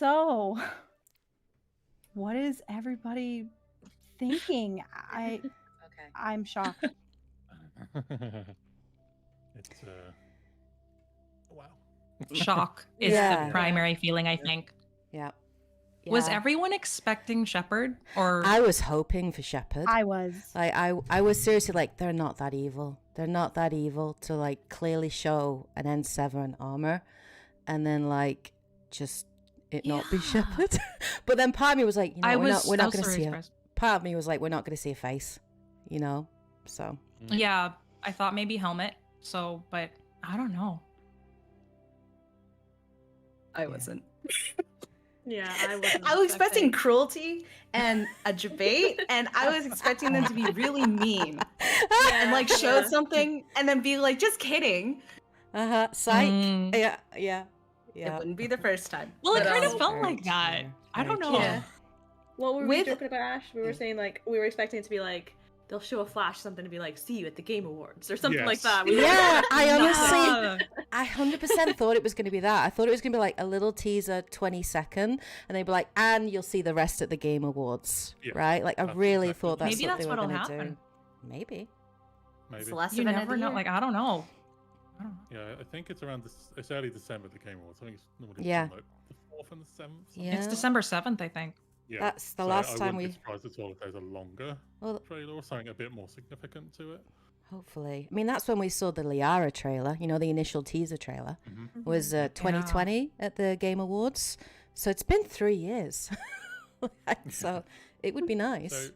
So, what is everybody thinking? Okay. I'm shocked. It's wow. Shock is Yeah. the primary feeling, I think. Yeah. Was Yeah. everyone expecting Shepard? Or I was hoping for Shepard. I was. I was seriously like, they're not that evil. They're not that evil to like clearly show an N7 armor and then like just it not be Shepard. But then part of me was like, you know, we're not going to see it. Part of me was like, we're not going to see a face, you know? So. Yeah, I thought maybe helmet. So, but I don't know. I wasn't. Yeah, I wasn't. I was expecting cruelty and a debate, and I was expecting them to be really mean and like show something and then be like, just kidding. Psych. Yeah. It wouldn't be the first time. Well, it But, kind of felt like that. I don't know. Yeah. What were we joking about, Ash? We were saying like we were expecting it to be like they'll show a flash something to be like, see you at the Game Awards or something like that. I honestly, I 100% thought it was going to be that. I thought it was going to be like a little teaser, 20-second, and they'd be like, and you'll see the rest at the Game Awards, right? Like I really thought that's maybe what that's they were what'll going to happen. do. Maybe. It's the last You event never of the know. year. Like I don't know. Yeah, I think it's around this. It's early December the Game Awards. I think it's normally Yeah. like the 4th and the 7th. Yeah. It's December 7th, I think. Yeah, That's the so last I time wouldn't we. be surprised at all if there's a longer trailer or something a bit more significant to it. Hopefully. I mean, that's when we saw the Liara trailer, you know, the initial teaser trailer, was 2020 at the Game Awards. So it's been 3 years. So it would be nice. So,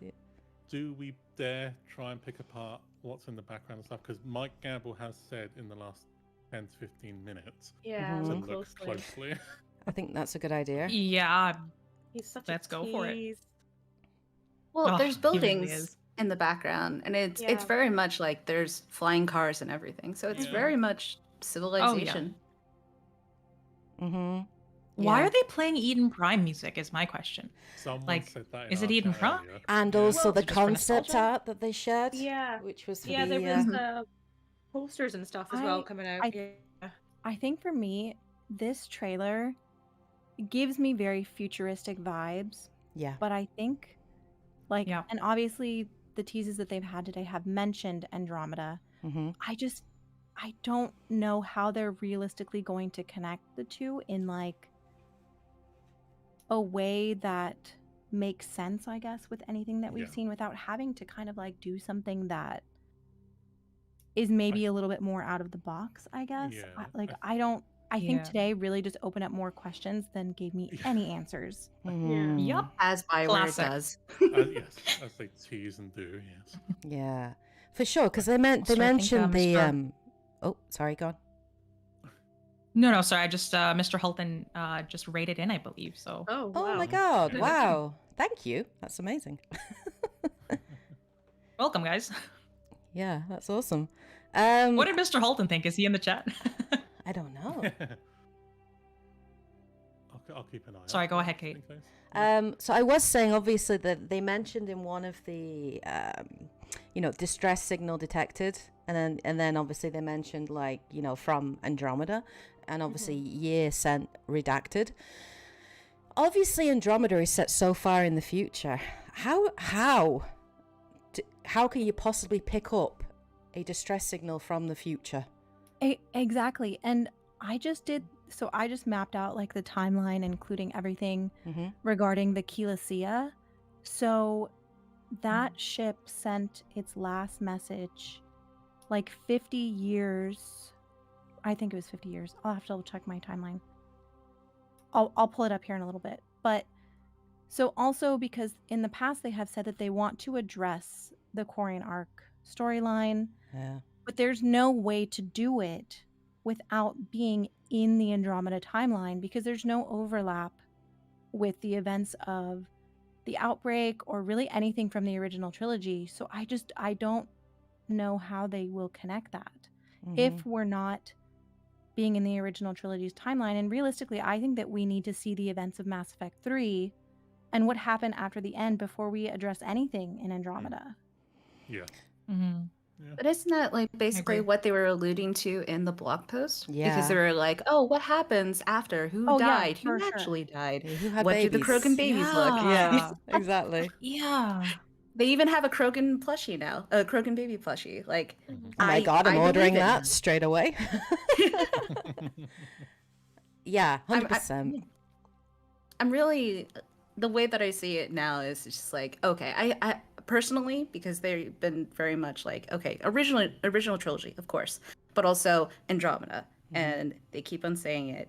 do we dare try and pick apart what's in the background and stuff? Because Mike Gamble has said in the last 10 to 15 minutes Yeah, to look look closely. I think that's a good idea. Yeah. He's such Let's a go for it. tease. Well, there's he really buildings is. in the background, and it's Yeah. very much like there's flying cars and everything. So it's very much civilization. Mm-hmm. Why are they playing Eden Prime music is my question. Someone said that in is it our Eden chat Prime? earlier. And Yeah. also the just for concept nostalgia? art that they shared. Yeah. Which was for Yeah, the, there was posters and stuff as well coming out. I think for me, this trailer gives me very futuristic vibes. Yeah. But I think, like, and obviously the teases that they've had today have mentioned Andromeda. Mm-hmm. I don't know how they're realistically going to connect the two in like a way that makes sense, I guess, with anything that we've seen without having to kind of like do something that is maybe a little bit more out of the box, I guess. I think today really just opened up more questions than gave me any answers. Yep. As Bioware does. Yes, as they tease and do, yes. Yeah, for sure, because they mentioned Mr. Oh, sorry, go on. No, sorry. I just Mr. Hulton just rated in, I believe. So. Oh, wow. Oh my God! Wow, thank you. That's amazing. Welcome, guys. Yeah, that's awesome. What did Mr. Hulton think? Is he in the chat? I don't know. I'll keep an eye. Sorry, go ahead, Kate. So I was saying, obviously, that they mentioned in one of the, distress signal detected, and then obviously they mentioned like, from Andromeda, and obviously year sent redacted. Obviously, Andromeda is set so far in the future. How can you possibly pick up a distress signal from the future? Exactly, and I just mapped out like the timeline, including everything regarding the Keylessia. So that ship sent its last message like 50 years. I think it was 50 years. I'll have to double check my timeline. I'll pull it up here in a little bit. But so also because in the past they have said that they want to address the Quarian arc storyline. Yeah. But there's no way to do it without being in the Andromeda timeline because there's no overlap with the events of the Outbreak or really anything from the original trilogy. So I don't know how they will connect that if we're not being in the original trilogy's timeline. And realistically, I think that we need to see the events of Mass Effect 3 and what happened after the end before we address anything in Andromeda. Yeah. Yeah. But isn't that like basically agree. what they were alluding to in the blog post? Because they Yeah. were like, "Oh, what happens after? Who Oh, yeah, died? Who for sure. actually died? Yeah, who had What do the babies? Krogan babies look?" Yeah. Yeah, exactly. Yeah. They even have a Krogan plushie now, a Krogan baby plushie. Like, Oh my God, I'm I ordering believe it that now. straight away. Yeah, I'm- 100%. I'm really the way that I see it now is just like, okay, I personally, because they've been very much like, okay, original trilogy, of course, but also Andromeda, and they keep on saying it,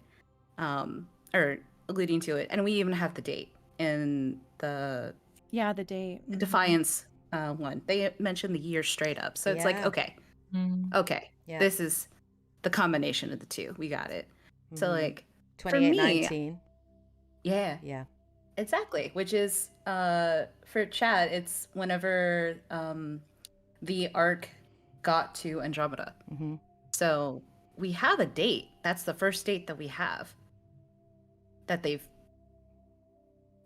or alluding to it, and we even have the date in the Yeah, the date. Defiance one. They mentioned the year straight up, so it's like, Yeah. okay, Mm. okay, Yeah. this is the combination of the two. We got it. So Mhm. like, for me, 2819. yeah, Yeah. exactly. Which is for Chad, it's whenever the arc got to Andromeda. hmm So we have a date. That's the first date that we have that they've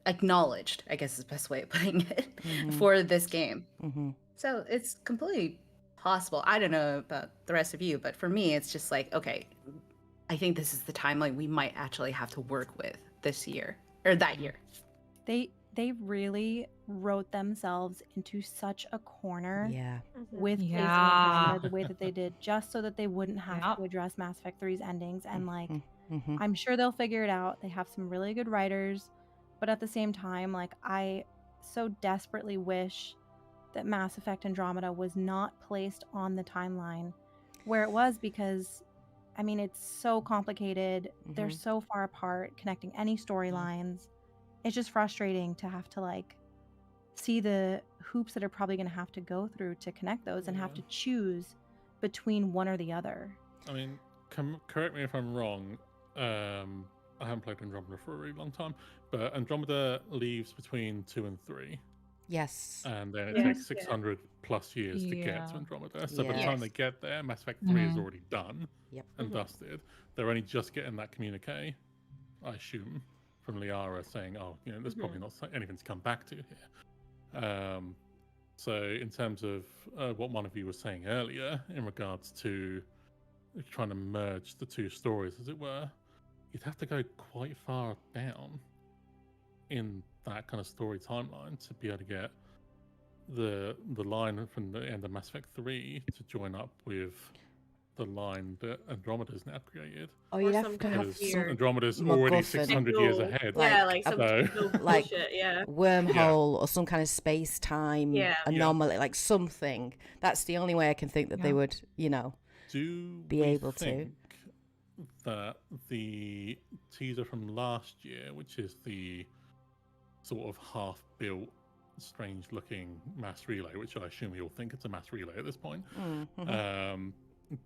acknowledged, I guess is the best way of putting it, for this game. hmm So it's completely possible. I don't know about the rest of you, but for me, it's just like, okay, I think this is the timeline we might actually have to work with this year or that year. They really wrote themselves into such a corner Yeah. with placing Yeah. Andromeda the way that they did, just so that they wouldn't have Yep. to address Mass Effect 3's endings. And like, hmm I'm sure they'll figure it out. They have some really good writers, but at the same time, like, I so desperately wish that Mass Effect Andromeda was not placed on the timeline where it was, because I mean, it's so complicated. They're Mhm. so far apart, connecting any storylines. It's just frustrating to have to like see the hoops that are probably going to have to go through to connect those and have Yeah. to choose between one or the other. I mean, correct me if I'm wrong. I haven't played Andromeda for a really long time, but Andromeda leaves between 2 and 3, Yes. and then it Yes, takes yeah. 600 plus years to get to Yeah. Andromeda. So by the Yeah. time they get there, Mass Effect 3 is Mhm. already done Yep. and Mhm. dusted. They're only just getting that communique, I assume, from Liara saying, "Oh, you know, there's probably not anything to come back to here." So in terms of what one of you was saying earlier in regards to trying to merge the two stories, as it were, you'd have to go quite far down in that kind of story timeline to be able to get the line from the end of Mass Effect 3 to join up with the line that Andromeda's now created. Oh, Or you'd some have to kind have of Because some weird Andromeda's already MacGuffin. 600 years Techno- ahead. Yeah, Like like some So- techno like- bullshit, yeah. wormhole or some kind of space-time Yeah. anomaly, like something. That's the only way I can think that they Yeah. would, you know. Do Be we able to. think that the teaser from last year, which is the sort of half-built, strange-looking mass relay, which I assume we all think it's a mass relay at this point,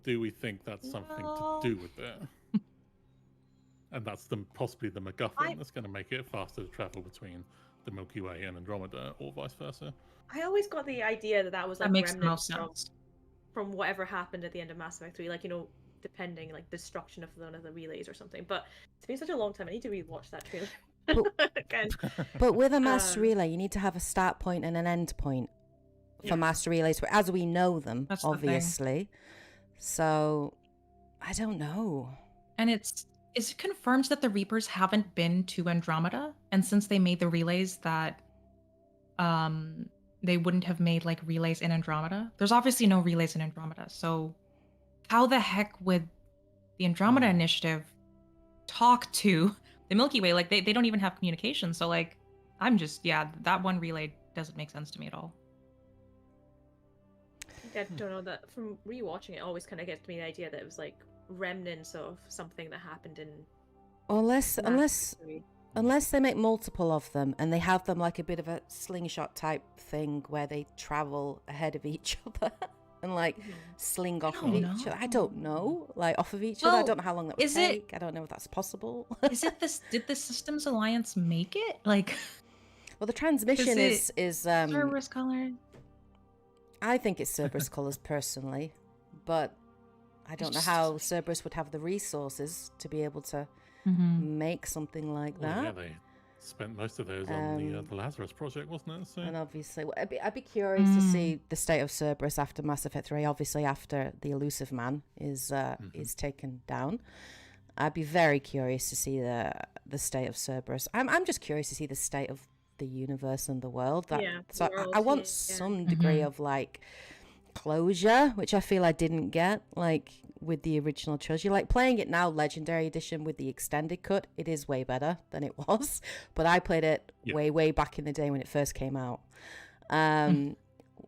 do we think that's something to do with it? And that's possibly the MacGuffin that's going to make it faster to travel between the Milky Way and Andromeda, or vice versa. I always got the idea that was like That makes the remnants most sense. from whatever happened at the end of Mass Effect 3, like, you know, depending, like, destruction of one of the relays or something. But it's been such a long time, I need to rewatch that trailer again. But with a mass Um, relay, you need to have a start point and an end point for Yeah. mass relays, as we know them, That's the thing. obviously. So, I don't know. And it's confirmed that the Reapers haven't been to Andromeda, and since they made the relays that they wouldn't have made like relays in Andromeda. There's obviously no relays in Andromeda. So how the heck would the Andromeda initiative talk to the Milky Way? Like they don't even have communication. So like I'm just that one relay doesn't make sense to me at all. I don't know, that from rewatching it always kind of gets me the idea that it was like remnants of something that happened in Unless Mass Effect 3. Unless they make multiple of them and they have them like a bit of a slingshot type thing where they travel ahead of each other and like sling off of don't each other. I don't know. Like off of each other. I Well, don't know how long that would is it- take. I don't know if that's possible. Is it this? Did the Systems Alliance make it? Like Well, the transmission is Cerberus color? I think it's Cerberus colours personally, but I don't know just- how Cerberus would have the resources to be able to Mm-hmm. make something like Well, that. yeah, spent most of those on the Lazarus project, wasn't it? So And obviously, I'd be curious to see the state of Cerberus after Mass Effect 3. Obviously, after the elusive man is taken down, I'd be very curious to see the state of Cerberus. I'm just curious to see the state of the universe and the world. So I want some degree of like closure, which I feel I didn't get like with the original trilogy. Like playing it now, Legendary Edition with the extended cut, it is way better than it was. But I played it way back in the day when it first came out.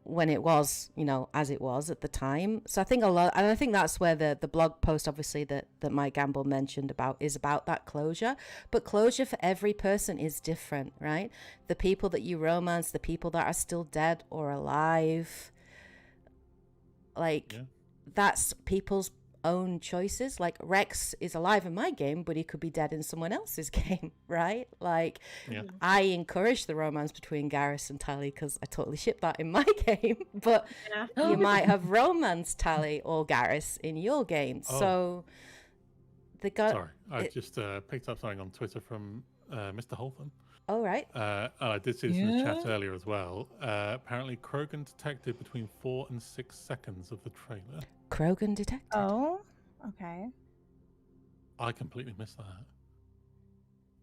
When it was, as it was at the time. So I think and I think that's where the blog post, obviously, that Mike Gamble mentioned is about that closure. But closure for every person is different, right? The people that you romance, the people that are still dead or alive, that's people's own choices. Like Rex is alive in my game, but he could be dead in someone else's game, right? Like I encourage the romance between Garrus and Tally because I totally ship that in my game, but you might have romance Tally or Garrus in your game. So sorry, I just picked up something on Twitter from Mr. Holtham. Oh, right. And I did see this in the chat earlier as well. Apparently Krogan detected between 4 and 6 seconds of the trailer. Krogan detected? Oh, okay. I completely missed that.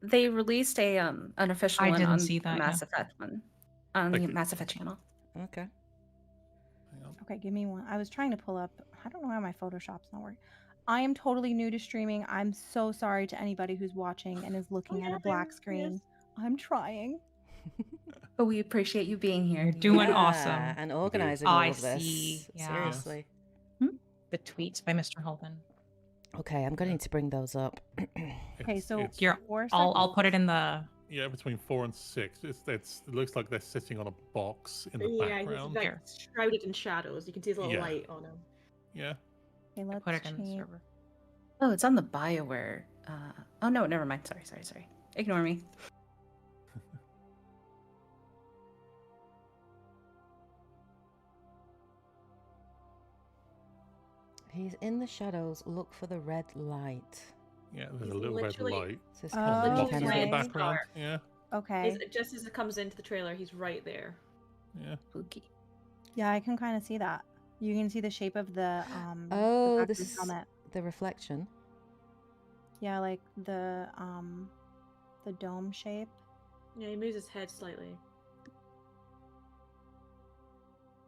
They released an official I one didn't on see that, the Mass Effect one on the Thank you. Mass Effect channel. Okay. Hang on. Okay, give me one. I was trying to pull up. I don't know why my Photoshop's not working. I am totally new to streaming. I'm so sorry to anybody who's watching and is looking at a black screen. I'm trying. But we appreciate you being here. You're doing Yeah, awesome. and organizing Oh, all I of this. see. Yeah. Seriously. The tweets by Mr. Holden. Okay, I'm going to need to bring those up. Okay, so It's- Here, 4 I'll seconds? put it in the. yeah, between 4 and 6. It looks like they're sitting on a box in the Yeah, he's background. like shrouded in shadows. You can see his little Yeah. light on him. Yeah. Okay, let's Put it in the change. server. Oh, it's on the BioWare. Oh no, never mind. Sorry. Ignore me. He's in the shadows. Look for the red light. Yeah, there's He's a little red literally- light So it's Oh, kind of on the like box in okay. the background. Yeah. Okay. Just as it comes into the trailer, he's right there. Yeah. Spooky. Yeah, I can kind of see that. You can see the shape of the Oh, the this factory is helmet. the reflection. Yeah, like the dome shape. Yeah, he moves his head slightly.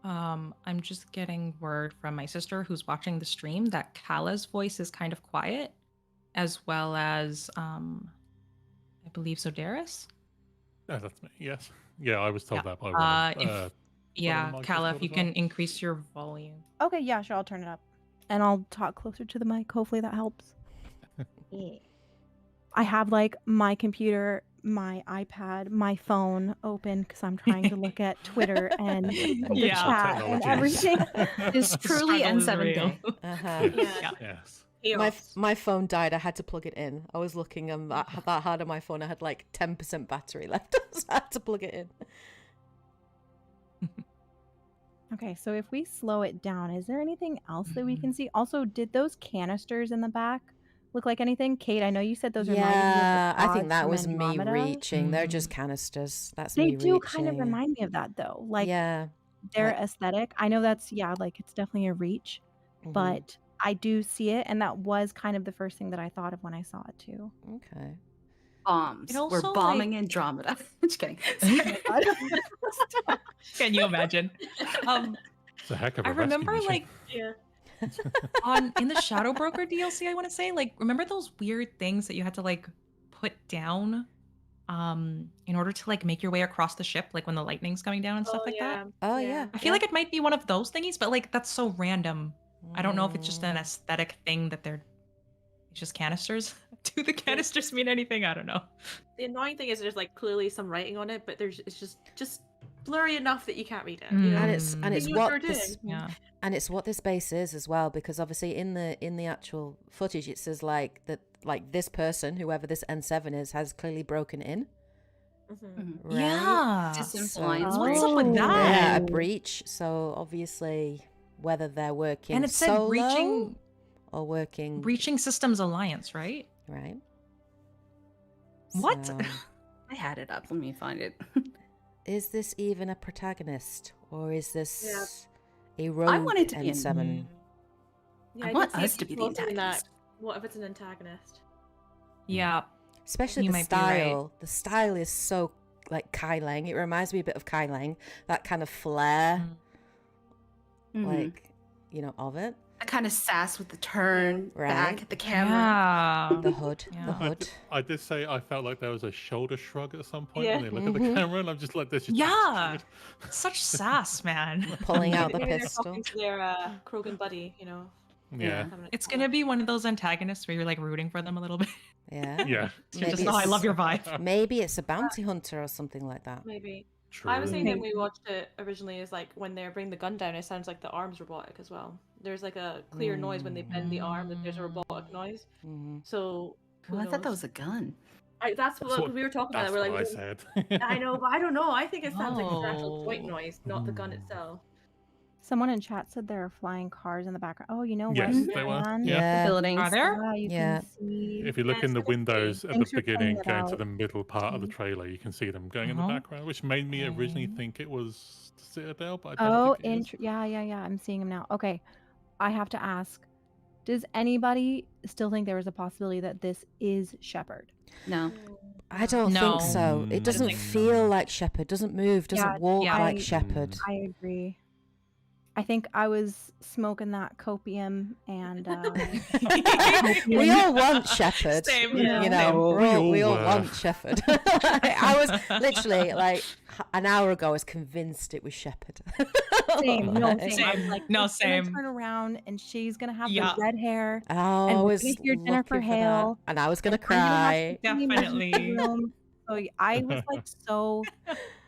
I'm just getting word from my sister who's watching the stream that Kala's voice is kind of quiet, as well as I believe Sodaris. Oh, that's me. Yes. Yeah, I was told Yeah. that by one. If yeah, Mike Kala, Discord if you as well. can increase your volume. Okay, yeah, sure, I'll turn it up. And I'll talk closer to the mic. Hopefully that helps. I have like my computer, my iPad, my phone open because I'm trying to look at Twitter and the Yeah. chat and Technologies. everything. It's truly Struggle is N7 real. Day. Uh-huh. Yeah. Yes. Chaos. My phone died. I had to plug it in. I was looking and that hard on my phone. I had like 10% battery left. So I had to plug it in. Okay, so if we slow it down, is there anything else that we can see? Also, did those canisters in the back look like anything? Kate, I know you said those reminded you of the Yeah, I think pods that from was me Andromeda. reaching. They're Mm. just canisters. That's They me do kind of reaching. remind me of that though. Like yeah. their like- aesthetic. I know that's like it's definitely a reach, Mhm. but I do see it, and that was kind of the first thing that I thought of when I saw it too. Okay. Bombs. It We're also, bombing Andromeda. Just kidding. Can you imagine? It's a heck of a I remember rescue mission. like in the Shadow Broker DLC, I want to say, like, remember those weird things that you had to like put down in order to like make your way across the ship, like when the lightning's coming down and stuff like that? Oh, yeah. I feel like it might be one of those thingies, but like that's so random. I don't know if it's just an Mm. aesthetic thing that they're it's just canisters. Do the canisters mean anything? I don't know. The annoying thing is there's like clearly some writing on it, but it's just blurry enough that you can't read it. You know? And it's They knew what they were this doing. Yeah. and it's what this base is as well, because obviously in the actual footage it says like that, like this person, whoever this N7 is, has clearly broken in. Mhm. Right? Yeah. Disinfluence. What's up with Oh. that? Yeah, a breach. So obviously, whether they're working And it said solo reaching or working Systems Alliance, right? right. What? So, I had it up. Let me find it. Is this even a protagonist, or is this a I rogue want it to be N7? Yeah, I I want did see us to be the people saying that. antagonist. What if it's an antagonist? Yeah. Especially You the might be right. style. The style is so like Kai Lang. It reminds me a bit of Kai Lang. That kind of flair, Mhm. like, you know, of it. That kind of sass with the turn Right. back at the camera. Yeah. The hood. Yeah. The hood. I did say I felt like there was a shoulder shrug at some point Yeah. when they look at the Mhm. camera, and I'm just like, "This is Yeah. attitude." Such sass, man. Pulling out the Maybe they're pistol. talking to their Krogan buddy, you know. Yeah. having a- It's gonna be one of those antagonists where you're like rooting for them a little bit. Yeah. Yeah. You're just, Maybe oh, I it's- love your vibe. Maybe it's a bounty hunter or something like that. Maybe. True. I was saying that we Maybe. watched it originally is like when they're bringing the gun down, it sounds like the arm's robotic as well. There's like a clear noise when they bend the arm that there's a robotic noise. Mhm. So who Well, I thought that knows? was a gun. That's what we were talking about. That's We're like, what I we don't- said. I know, but I don't know. I think it sounds like the actual joint Oh. noise, not the gun itself. Someone in chat said there are flying cars in the background. Oh, you know Yes, what? they were. Man? Yeah. Yeah. Buildings. Are there? Yeah, you Yeah. can see. If you look Yeah, in the it's really windows at Thanks the for pointing beginning, it going to out. the middle part of the trailer, you can see them going in the Uh-huh. background, which made me originally Oh. think it was the Citadel, but I don't Oh, think it is. yeah. I'm seeing him now. Okay, I have to ask: does anybody still think there is a possibility that this is Shepard? No. I don't No. think so. It Mm. doesn't think so. feel like Shepard. Doesn't move. Doesn't Yeah, walk yeah. like I- Shepard. I agree. I think I was smoking that copium and We all want Shepard. Same. You Yeah. know, Same. we all were. want Shepard. I was literally like an hour ago. I was convinced it was Shepard. same. No, Like- same. I was Same. like, No, it's gonna same. turn around and she's gonna have Yeah. the red hair. Oh, And I we're was gonna hear Jennifer looking for that. Hale, And I was gonna and I'm gonna have cry. some screaming in the Definitely. room. So I was like so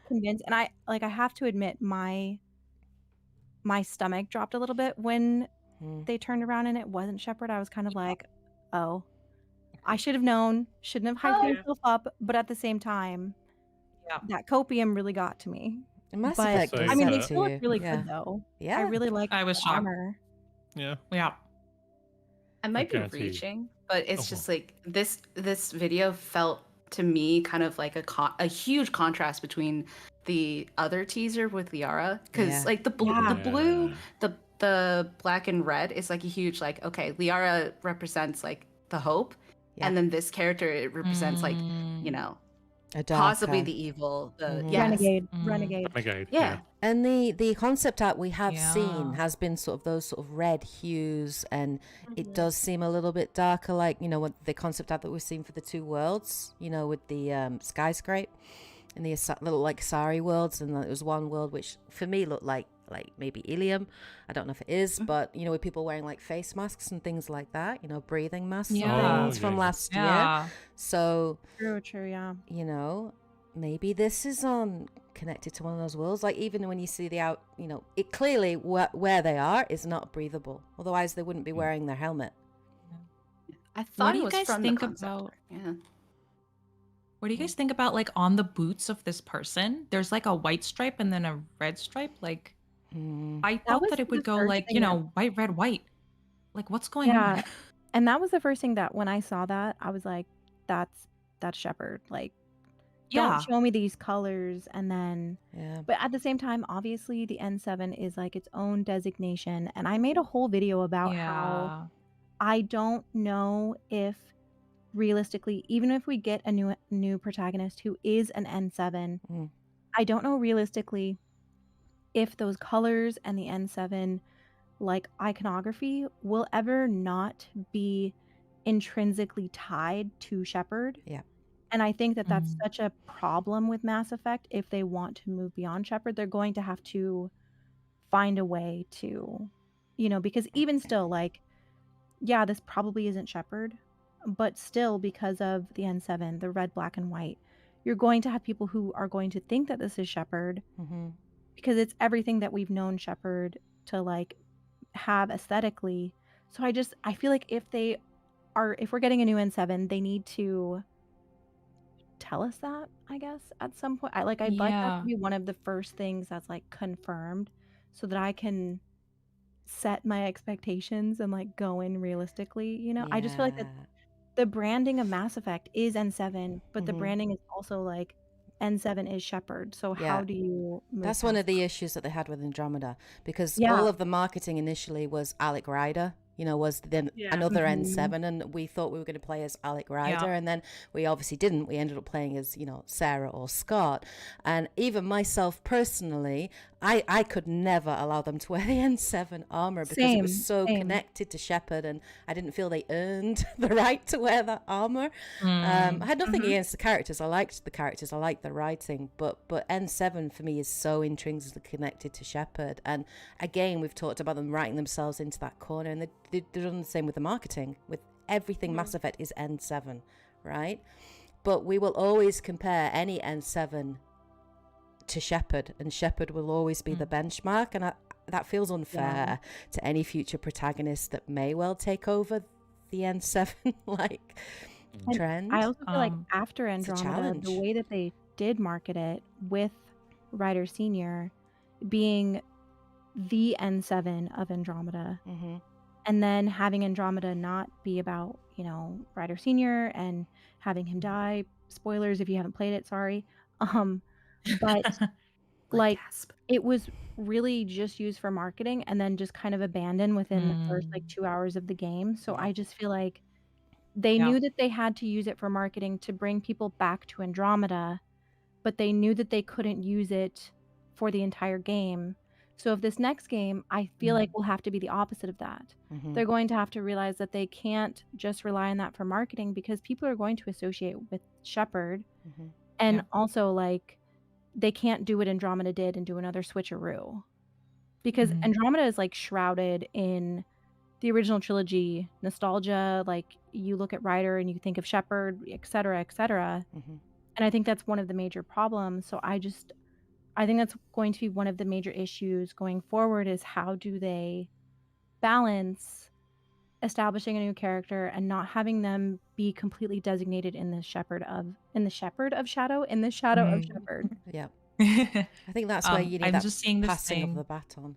convinced, and I have to admit my stomach dropped a little bit when Mm. they turned around and it wasn't Shepard. I was kind of like, oh, I should have known, shouldn't have hyped Yeah. myself up, but at the same time, Yeah. that copium really got to me. Mass But Effect So, does I mean, that they yeah. to still you. look really Yeah. good though. Yeah. I really like I was the shocked. armor. Yeah. Yeah. I might be guarantee. reaching, but it's Oh. just like this video felt to me kind of like a huge contrast between the other teaser with Liara, because Yeah. like the blue, Yeah. the black and red is like a huge like, okay, Liara represents like the hope, Yeah. and then this character it represents like, you know, A possibly darker. the evil, the Mhm. yes. Renegade, Mm. renegade. Renegade. Yeah. And the concept art we have seen Yeah. has been sort of those sort of red hues, and Mm-hmm. it does seem a little bit darker, like, you know, what the concept art that we've seen for the two worlds, you know, with the skyscrape and the little like Asari worlds, and there was one world which for me looked like maybe Ilium. I don't know if it is, but you know, with people wearing like face masks and things like that, you know, breathing masks Yeah. and things Oh, from yeah. last year. Yeah. So, True, yeah. you know, maybe this is on connected to one of those worlds. Like even when you see the out, you know, it clearly where they are is not breathable. Otherwise, they wouldn't be wearing their helmet. I thought do it you was guys from think the concept about- art. Yeah. What do you guys think about like on the boots of this person? There's like a white stripe and then a red stripe. Like Mm. I thought was that it the would go first like, thing you that- know, white, red, white. Like what's going Yeah. on? And that was the first thing that when I saw that, I was like, that's Shepard. Like, Yeah. don't show me these colors and then Yeah. but at the same time, obviously the N7 is like its own designation. And I made a whole video about how Yeah. I don't know if realistically, even if we get a new protagonist who is an N7, Mm. I don't know realistically if those colors and the N7 like iconography will ever not be intrinsically tied to Shepard. Yeah. And I think that that's Mhm. such a problem with Mass Effect. If they want to move beyond Shepard, they're going to have to find a way to, you know, because even still, like, yeah, this probably isn't Shepard, but still, because of the N7, the red, black, and white, you're going to have people who are going to think that this is Shepard hmm because it's everything that we've known Shepard to like have aesthetically. So I feel like if we're getting a new N7, they need to tell us that, I guess, at some point. I'd like that Yeah. to be one of the first things that's like confirmed so that I can set my expectations and like go in realistically, you know? I just feel like that Yeah. the branding of Mass Effect is N7, but the Mhm. branding is also like N7 is Shepard. So Yeah. how do you move That's one past of the issues that they had with Andromeda, because Yeah. all of the marketing initially was Alec Ryder, was then Yeah. another Mhm. N7, and we thought we were going to play as Alec Ryder, Yeah. and then we obviously didn't. We ended up playing as, Sarah or Scott. And even myself personally, I could never allow them to wear the N7 armor because it was Same, so same. connected to Shepard, and I didn't feel they earned the right to wear that armor. I had nothing against the characters. I liked the characters. I liked the writing, but N7 for me is so intrinsically connected to Shepard. And again, we've talked about them writing themselves into that corner, and they've done the same with the marketing. With everything, Mass Effect is N7, right? But we will always compare any N7 to Shepard, and Shepard will always be the benchmark, and that feels unfair to any future protagonist that may well take over the N7 And trend. I also feel like after it's a Andromeda, challenge. the way that they did market it with Ryder Senior being the N7 of Andromeda, and then having Andromeda not be about, Ryder Senior and having him die. Spoilers if you haven't played it, sorry. But like Gasp. it was really just used for marketing and then just kind of abandoned within the first like 2 hours of the game. So I just feel like they Yeah. knew that they had to use it for marketing to bring people back to Andromeda, but they knew that they couldn't use it for the entire game. So if this next game, I feel like will have to be the opposite of that. They're going to have to realize that they can't just rely on that for marketing because people are going to associate with Shepard. And Yeah. also like they can't do what Andromeda did and do another switcheroo. Because Andromeda is like shrouded in the original trilogy nostalgia, like you look at Ryder and you think of Shepard, et cetera, et cetera. And I think that's one of the major problems. So I think that's going to be one of the major issues going forward is how do they balance establishing a new character and not having them be completely designated in the shadow of Shepard. Yeah. I think that's where you need I'm that just seeing this passing of thing. the baton.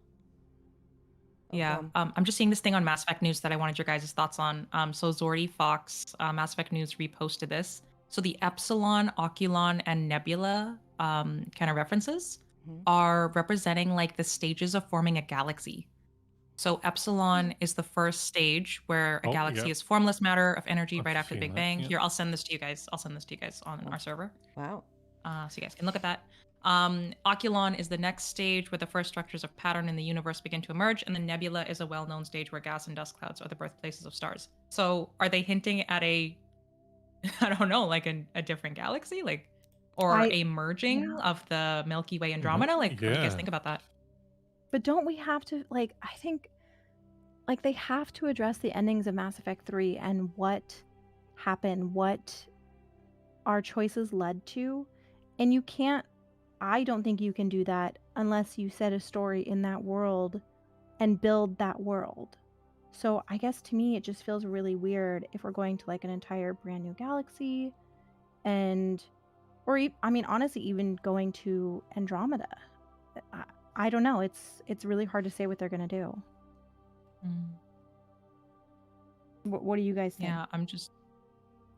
Yeah, I'm just seeing this thing on Mass Effect News that I wanted your guys' thoughts on. So Zordy Fox, Mass Effect News reposted this. So the Epsilon, Oculon, and Nebula kind of references are representing like the stages of forming a galaxy. So Epsilon is the first stage where a galaxy is formless matter of energy right after the Big Bang. Here, I'll send this to you guys. I'll send this to you guys on our server. Wow. So you guys can look at that. Oculon is the next stage where the first structures of pattern in the universe begin to emerge, and the Nebula is a well-known stage where gas and dust clouds are the birthplaces of stars. So are they hinting at I don't know, like a different galaxy, or a merging of the Milky Way Andromeda? Like, what do you guys think about that? But don't we have to I think they have to address the endings of Mass Effect 3 and what happened, what our choices led to, and I don't think you can do that unless you set a story in that world and build that world. So I guess to me, it just feels really weird if we're going to like an entire brand new galaxy honestly, even going to Andromeda. I don't know. It's really hard to say what they're going to do. What do you guys think? Yeah,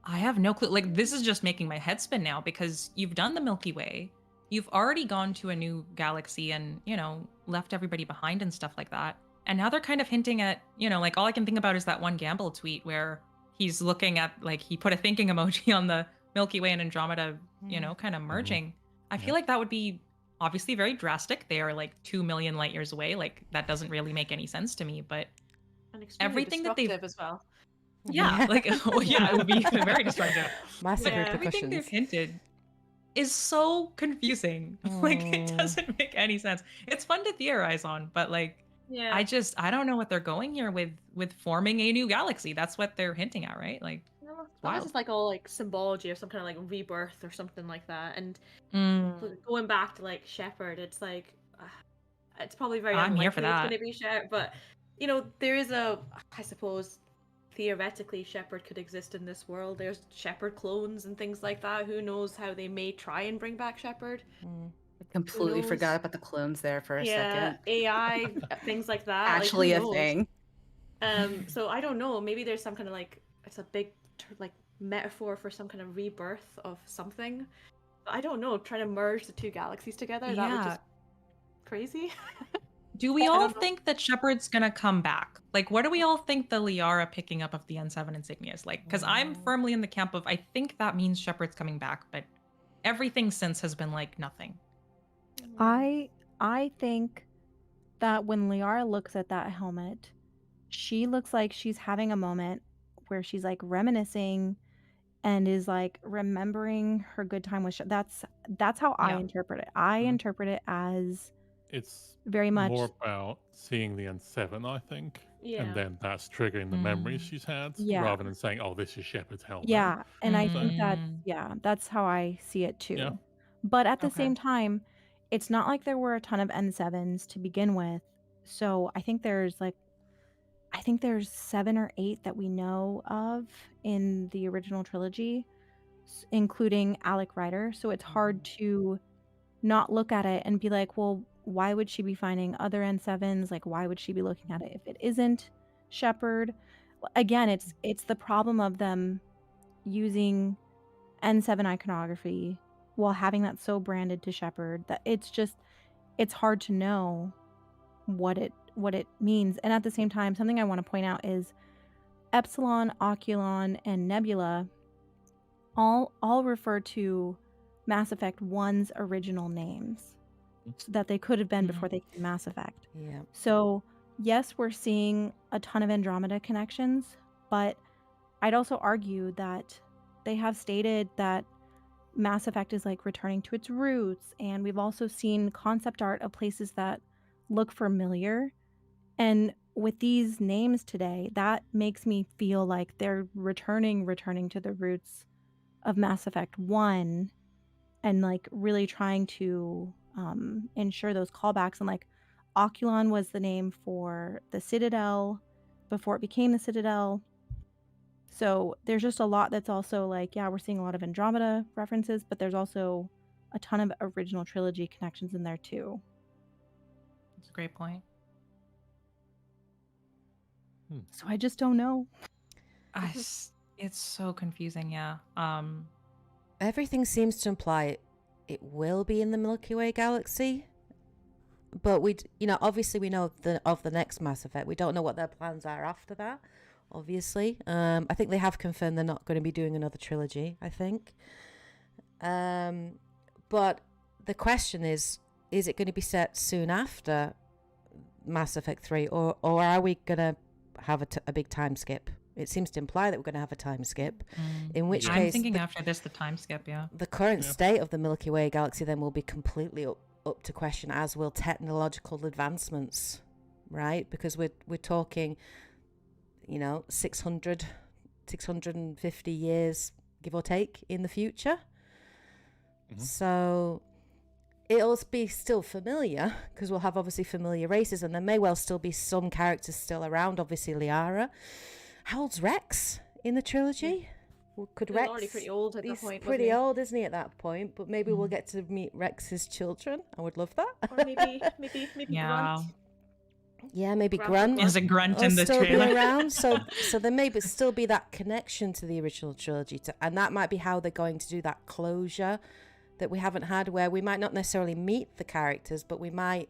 I have no clue. Like, this is just making my head spin now because you've done the Milky Way. You've already gone to a new galaxy and, left everybody behind and stuff like that. And now they're kind of hinting at, like all I can think about is that one Gamble tweet where he's looking at, like, he put a thinking emoji on the Milky Way and Andromeda, kind of merging. I feel like that would be obviously very drastic. They are like 2 million light years away. Like, that doesn't really make any sense to me, but everything that they've as well. Yeah, like, it would be very destructive. Massive Everything they've repercussions. hinted is so confusing. Like, it doesn't make any sense. It's fun to theorize on, but like, I don't know what they're going here with forming a new galaxy. That's what they're hinting at, right? Like, That was like all like symbology or some kind of like rebirth or something like that. And going back to like Shepard, it's like it's probably very I'm unlikely here for it's that. going to be Shepard, but there is I suppose theoretically Shepard could exist in this world. There's Shepard clones and things like that. Who knows how they may try and bring back Shepard. I completely forgot about the clones there for a second. AI, things like that. Actually like, a thing. So I don't know. Maybe there's some kind of like it's a big like metaphor for some kind of rebirth of something. I don't know, trying to merge the two galaxies together, that was Yeah. just crazy. Do we I all don't know. think that Shepard's gonna come back? Like, what do we all think the Liara picking up of the N7 insignia is like? Because I'm firmly in the camp of I think that means Shepard's coming back, but everything since has been like nothing. I think that when Liara looks at that helmet, she looks like she's having a moment where she's like reminiscing and is like remembering her good time with that's how I Yeah. interpret it. I Mhm. interpret it as It's very much more about seeing the N7, I think, Yeah. and then that's triggering the memories she's had, Yeah. rather than saying, "Oh, this is Shepard's helmet." Yeah, and I think that Mm. that's how I see it too. Yeah. But at the Okay. same time, it's not like there were a ton of N7s to begin with. So I think there's 7 or 8 that we know of in the original trilogy, including Alec Ryder. So it's hard to not look at it and be like, well, why would she be finding other N7s? Like, why would she be looking at it if it isn't Shepard? Again, it's the problem of them using N7 iconography while having that so branded to Shepard that it's hard to know what it means. And at the same time, something I want to point out is Epsilon, Oculon, and Nebula all refer to Mass Effect 1's original names so that they could have been before they came Mass Effect. Yeah. So, yes, we're seeing a ton of Andromeda connections, but I'd also argue that they have stated that Mass Effect is like returning to its roots, and we've also seen concept art of places that look familiar. And with these names today, that makes me feel like they're returning to the roots of Mass Effect 1 and like really trying to ensure those callbacks. And like Oculon was the name for the Citadel before it became the Citadel. So there's just a lot that's also like, yeah, we're seeing a lot of Andromeda references, but there's also a ton of original trilogy connections in there too. That's a great point. So I just don't know. It's so confusing, yeah. Everything seems to imply it will be in the Milky Way galaxy, but obviously we know of the next Mass Effect. We don't know what their plans are after that. Obviously, I think they have confirmed they're not going to be doing another trilogy. I think, but the question is it going to be set soon after Mass Effect 3, or are we going to have a big time skip? It seems to imply that we're going to have a time skip, in which I'm case thinking after this the time skip, yeah. the current state of the Milky Way galaxy then will be completely up to question, as will technological advancements, right? Because we're talking 650 years, give or take, in the future. So it'll be still familiar, because we'll have obviously familiar races, and there may well still be some characters still around, obviously Liara. How old's Rex in the trilogy? Could He's Rex... already pretty old at that He's point, wasn't pretty he? old, isn't he, at that point? But maybe we'll get to meet Rex's children. I would love that. Or maybe Yeah. Grunt. Yeah, maybe Grandpa Grunt. There's a grunt Will in the still trailer. be around, so there may still be that connection to the original trilogy, and that might be how they're going to do that closure that we haven't had, where we might not necessarily meet the characters, but we might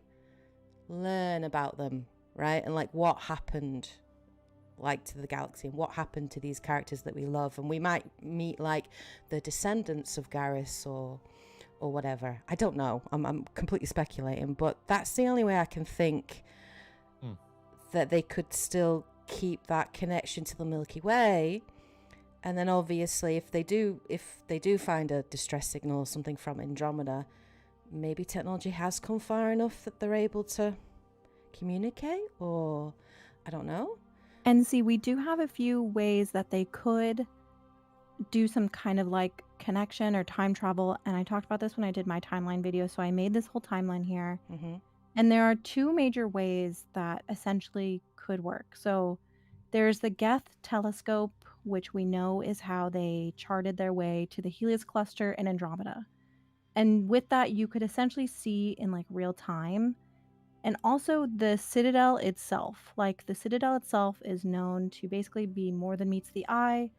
learn about them, right? And like what happened, like, to the galaxy, and what happened to these characters that we love, and we might meet like the descendants of Garrus or whatever. I don't know. I'm completely speculating, but that's the only way I can think that they could still keep that connection to the Milky Way. And then obviously if they do find a distress signal or something from Andromeda, maybe technology has come far enough that they're able to communicate, or I don't know. And see, we do have a few ways that they could do some kind of like connection or time travel, and I talked about this when I did my timeline video, so I made this whole timeline here. And there are 2 major ways that essentially could work. So there's the Geth telescope, which we know is how they charted their way to the Helios cluster in Andromeda. And with that, you could essentially see in like real time. And also the Citadel itself. Like the Citadel itself is known to basically be more than meets the eye.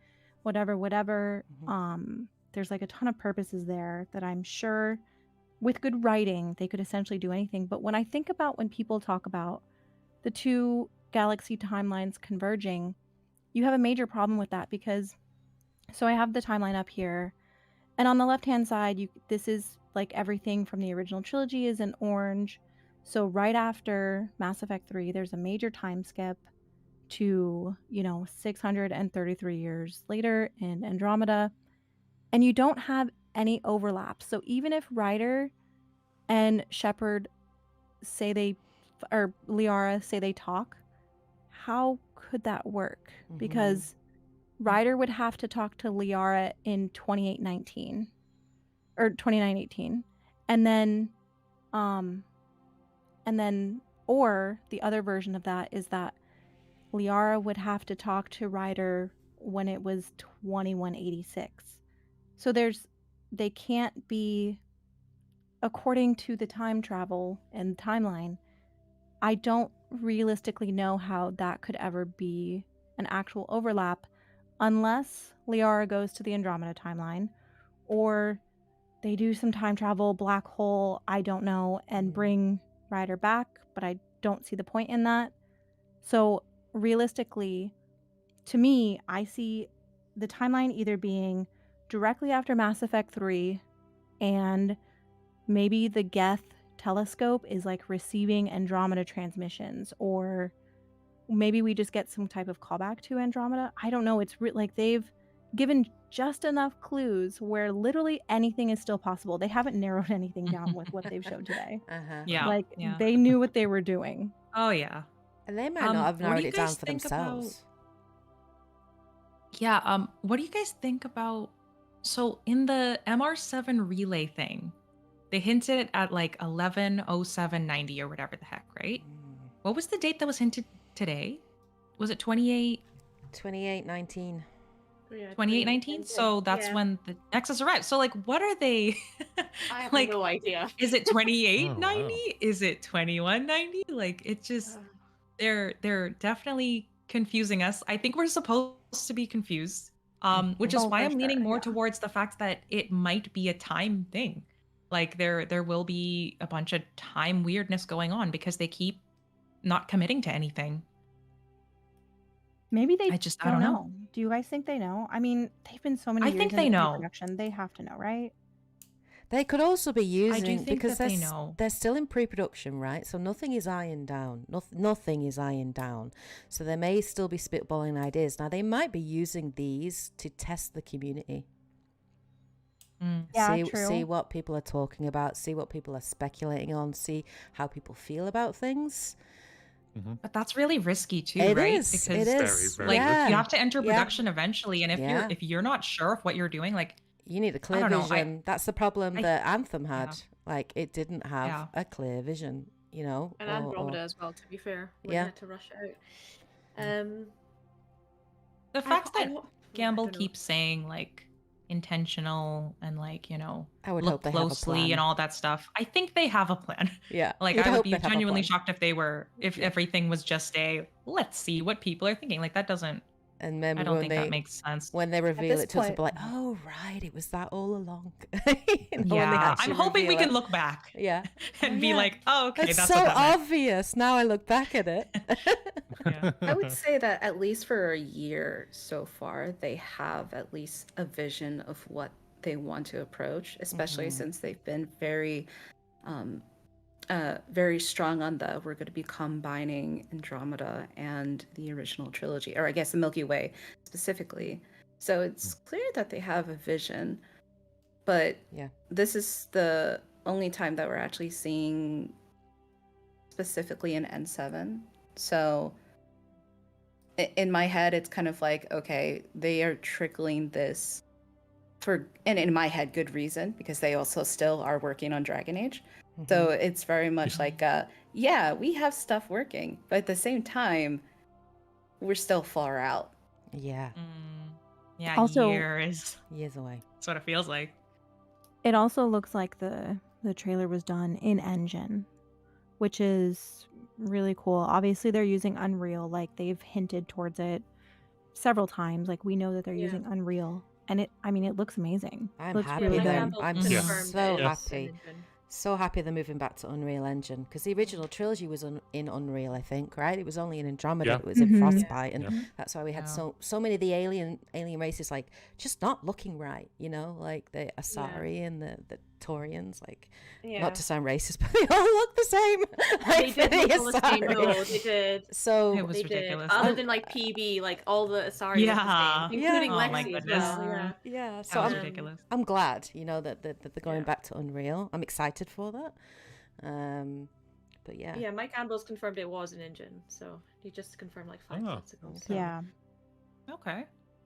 whatever. There's like a ton of purposes there that I'm sure with good writing they could essentially do anything. But when I think about when people talk about the two galaxy timelines converging, you have a major problem with that because so I have the timeline up here, and on the left-hand side, this is like everything from the original trilogy is in orange. So right after Mass Effect 3, there's a major time skip to, 633 years later in Andromeda, and you don't have any overlap. So even if Ryder and Shepard or Liara say they talk, how could that work? Because Ryder would have to talk to Liara in 2819 or 2918, and then or the other version of that is that Liara would have to talk to Ryder when it was 2186. So they can't be, according to the time travel and timeline, I don't realistically know how that could ever be an actual overlap unless Liara goes to the Andromeda timeline, or they do some time travel, black hole, I don't know, and bring Ryder back, but I don't see the point in that. So realistically, to me, I see the timeline either being directly after Mass Effect 3, and maybe the Geth telescope is like receiving Andromeda transmissions, or maybe we just get some type of callback to Andromeda. I don't know. It's like they've given just enough clues where literally anything is still possible. They haven't narrowed anything down with what they've showed today. Yeah. Like yeah. they knew what they were doing. Oh yeah. And they might not have what do narrowed you it down guys for think themselves. Yeah, what do you guys think about so in the MR7 relay thing, they hinted at like 11/07/90 or whatever the heck, right? What was the date that was hinted today? Was it 2819. Yeah, 2819? So that's yeah. when the Nexus arrived. So like what are they I have like no idea. is it 2890? wow. Is it 2190? Like it just they're definitely confusing us. I think we're supposed to be confused. Which is Oh, why for I'm leaning sure, more yeah. towards the fact that it might be a time thing. Like there will be a bunch of time weirdness going on because they keep not committing to anything. Maybe they I don't don't know. know. Do you guys think they know? I mean, they've been so many I years think into they know. pre-production. They have to know, right? They could also be I do using think because that they know. they're still in pre-production, right? So nothing is ironed down. Nothing is ironed down. So they may still be spitballing ideas. Now they might be using these to test the community. Yeah, See true. what people are talking about. See what people are speculating on. See how people feel about things. But that's really risky too, It right? is. Because It Very, is. very like Yeah. you have to enter Yeah. production eventually, and if Yeah. you're not sure of what you're doing, like You need a clear don't know, vision. That's the problem I- that Anthem had. yeah. Like it didn't have Yeah. a clear vision, you know. And Andromeda as well, to be fair. When Yeah. they had to rush out. The fact I that don't Gamble know. keeps saying like intentional and like I would look hope they have a closely plan. and all that stuff. I think they have a plan. Yeah. Like you'd I would hope be they'd have a genuinely plan. shocked if everything was just a let's see what people are thinking. Like that doesn't. And then I don't think that makes sense. when they reveal this it to us, we'll point- be like, oh right, it was that all along. Yeah, I'm hoping we can look back. Yeah. And Oh, be yeah. like, oh, okay, It's that's so what that meant. obvious. Now I look back at it. Yeah. I would say that at least for a year so far, they have at least a vision of what they want to approach, especially since they've been very strong on we're going to be combining Andromeda and the original trilogy, or I guess the Milky Way specifically. So it's clear that they have a vision, but Yeah. this is the only time that we're actually seeing specifically an N7. So in my head, it's kind of like, okay, they are trickling this and in my head, good reason, because they also still are working on Dragon Age. So it's very much like, yeah, we have stuff working, but at the same time, we're still far out. Yeah. Yeah, Also- years. Years away. That's what it feels like. It also looks like the trailer was done in engine, which is really cool. Obviously, they're using Unreal, like they've hinted towards it. several times. Like we know that they're Yeah. using Unreal, and it looks amazing. I'm looks happy really Mike good. then. Campbell I'm confirmed so it is happy. an engine. So happy they're moving back to Unreal Engine, because the original trilogy was in Unreal, I think, right? It was only in Andromeda, Yeah. it was in Mhm. Frostbite, and Yeah. that's why we had Yeah. so many of the alien races like just not looking right, you know, like the Asari and the Taurians, like Yeah. not to sound racist, but they all look the same. They Like did the look all the same. Asari. No, they did. So It was They ridiculous. did. Other than like PB, like all the Asari look the Yeah. same, including Yeah. Oh my Lexi as goodness. well. Yeah. yeah, so That was Um, ridiculous. I'm glad, you know, that they're going Yeah. back to Unreal. I'm excited for that. But yeah. Yeah, Mike Campbell's confirmed it was an engine, so he just confirmed like 5 Ah. minutes ago. So. Yeah. Okay.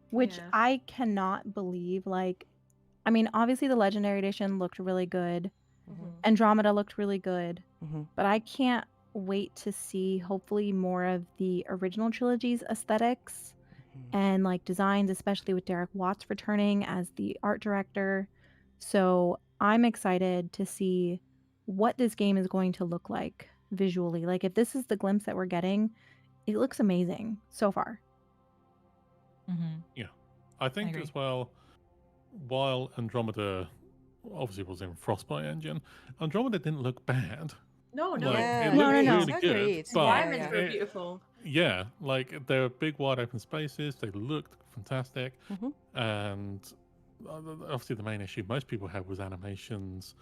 Which Yeah. I cannot believe. Like, I mean, obviously the Legendary Edition looked really good. Mhm. Andromeda looked really good. Mhm. But I can't wait to see hopefully more of the original trilogy's aesthetics Mhm. and like designs, especially with Derek Watts returning as the art director. So I'm excited to see what this game is going to look like visually. Like if this is the glimpse that we're getting, it looks amazing so far. Mm-hmm. I think agree. as well, while Andromeda obviously was in Frostbite engine, Andromeda didn't look bad. No, no. Like, Yeah, it No, looked no, no. really good, Agreed. but Environments Yeah, were it- beautiful. yeah, like there were big wide open spaces. They looked fantastic, Mhm. and obviously the main issue most people had was animations,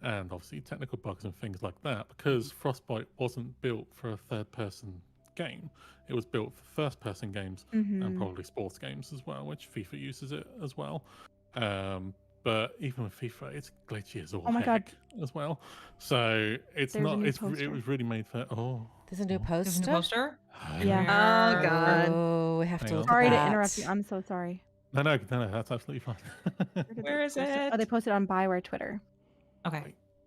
and obviously technical bugs and things like that. Because Frostbite wasn't built for a third-person game; it was built for first-person games and Mhm. probably sports games as well, which FIFA uses it as well. But even with FIFA, it's glitchy as all Oh my God. heck as well. So it's There's a not. new It poster. was really made for. There's a new There's a new poster. poster. Yeah. Oh, God. Oh, we have Hang to on. look Sorry at to that. interrupt you. I'm so sorry. No, that's absolutely fine. Where did they Where is post it? Oh, they posted on Bioware Twitter. Okay.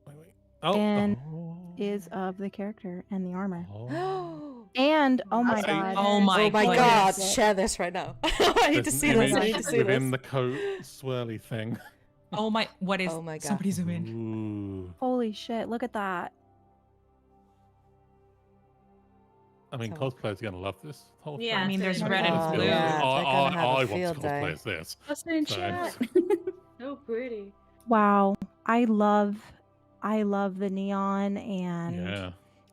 Wait. Oh, And oh. Is of the character and the armor. Oh. And oh my Hey. god. Oh my Oh my goodness. God! Share this right now. I need to There's see an this. I image need to see within this. the coat swirly thing. Oh my. What is? Oh my God. Somebody zoom in. Ooh. Holy shit, look at that. I mean, So- cosplayers are gonna love this whole Yeah, thing. I mean, there's Oh, red and Oh, blue. yeah, they're gonna have a I want to field cosplay day. as this. Post it in So- chat. So pretty. Wow. I love the neon and Yeah.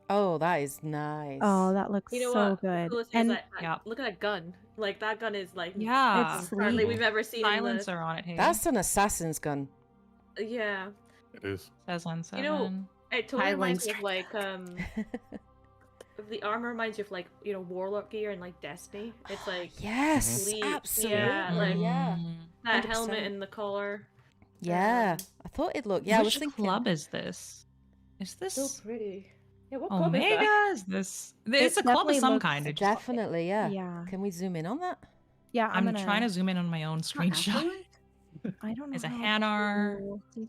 Oh, that is nice. oh, that looks You know so what? The good. coolest thing is And that, Yeah. look at that gun. Like that gun is like Yeah. It's hardly sleek. we've ever seen in Silencer on it. Hey. That's an assassin's gun. the. Yeah. It is. Says Len 7. You know, it totally reminds me of Highland like the armor reminds you of like Warlock gear and like Destiny. It's like Yes, sleek. absolutely. Yeah, like yeah. that 100%. helmet and the collar. Yeah, I thought it'd look. Yeah, I was Which thinking. club is this? Is this So pretty. Yeah, what club is Omega? that? Is this? It's a club definitely of some looks- kind. It just- Definitely, yeah. Yeah. Can we zoom in on that? Yeah, I'm gonna, trying to zoom in on my own screenshot. I don't know. There's a how Hanar. to-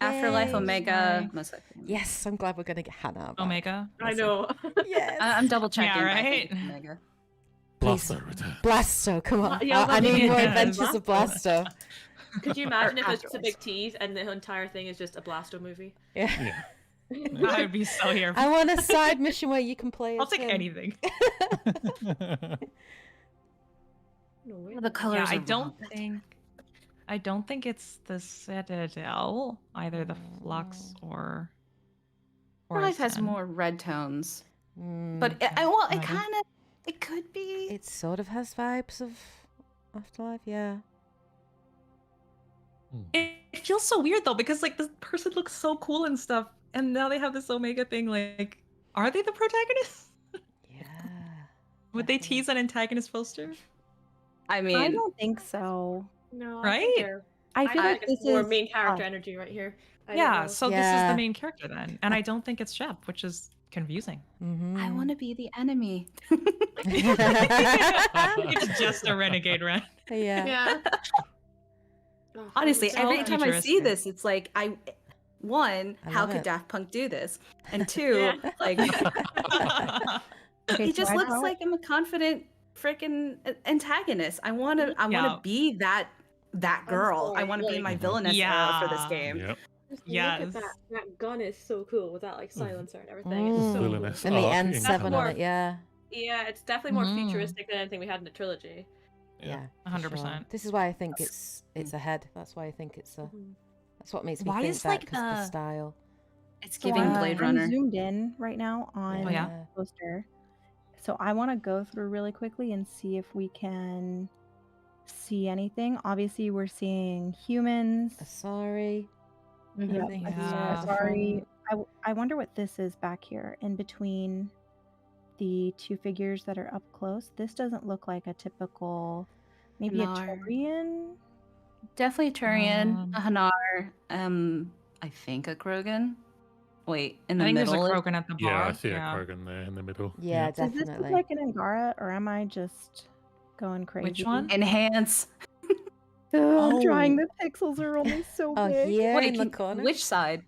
Afterlife Yay. Omega. Most likely. Yes, I'm glad we're gonna get Hannah. back. Omega. I know. Yes. I'm double checking. Yeah, but I think right? Omega. Blaster return. Blaster, come on. Yeah, I need more yeah, adventures of Blaster. Could you imagine if it's just a Afterwards. big tease and the entire thing is just a Blasto movie? Yeah. Yeah. I would be so here. I want a side mission where you can play I'll as take him. anything. No way. The colors. Yeah, are wrong. I don't think it's the Citadel, either the Flux or. Life has Horizon. more red tones, Mm, but it Maybe. kind of it could be. it sort of has vibes of Afterlife, yeah. It feels so weird though, because like this person looks so cool and stuff, and now they have this Omega thing. Like, are they the protagonists? Yeah. Would they definitely. tease an antagonist poster? I I mean, don't think so. No, Right? I feel I like think this it's more is main character us. energy right here. I don't Yeah, know. so this is Yeah. the main character then, and I don't think it's Shep, which is confusing. Mm-hmm. I want to be the enemy. It's just a renegade, right? Yeah. Yeah. Oh, Honestly, so every much. time I see futuristic. this, it's like one, I how love could it. Daft Punk do this? And two, Yeah. like Okay, he so just I looks don't- like I'm a confident freaking antagonist. I want to be that girl. I sorry, want to be like- my villainous era for this Yeah. game. Yep. Just Yes. Look at that. That gun is so cool with that like silencer and everything. Mm. It's so Villainous. cool. And the Oh, N7 on more- it, yeah. Yeah, it's definitely more Mm. futuristic than anything we had in the trilogy. Yeah, for 100%. sure. This is why I think it's ahead. That's why I think it's a. Mhm. That's what makes me Why think is that like because the the style. It's So giving Blade I'm Runner. zoomed in right now Oh on yeah. the poster. So I want to go through really quickly and see if we can see anything. Obviously, we're seeing humans. Sorry. Yep, think I see Yeah. it. at the Sorry. I wonder what this is back here in between the two figures that are up close. This doesn't look like a typical, maybe a Hanar. Turian. Definitely Turian, Um, a Hanar, I think a Krogan. Wait, in the I think there's a middle is Krogan at the Yeah, I bar. see a Yeah. Krogan there in the middle. Yeah, Does this look definitely. like an Angara, or am I just going crazy? Which one? Enhance. I'm trying. Oh. The pixels are only so Oh, big. here Wait, in the corner. which side?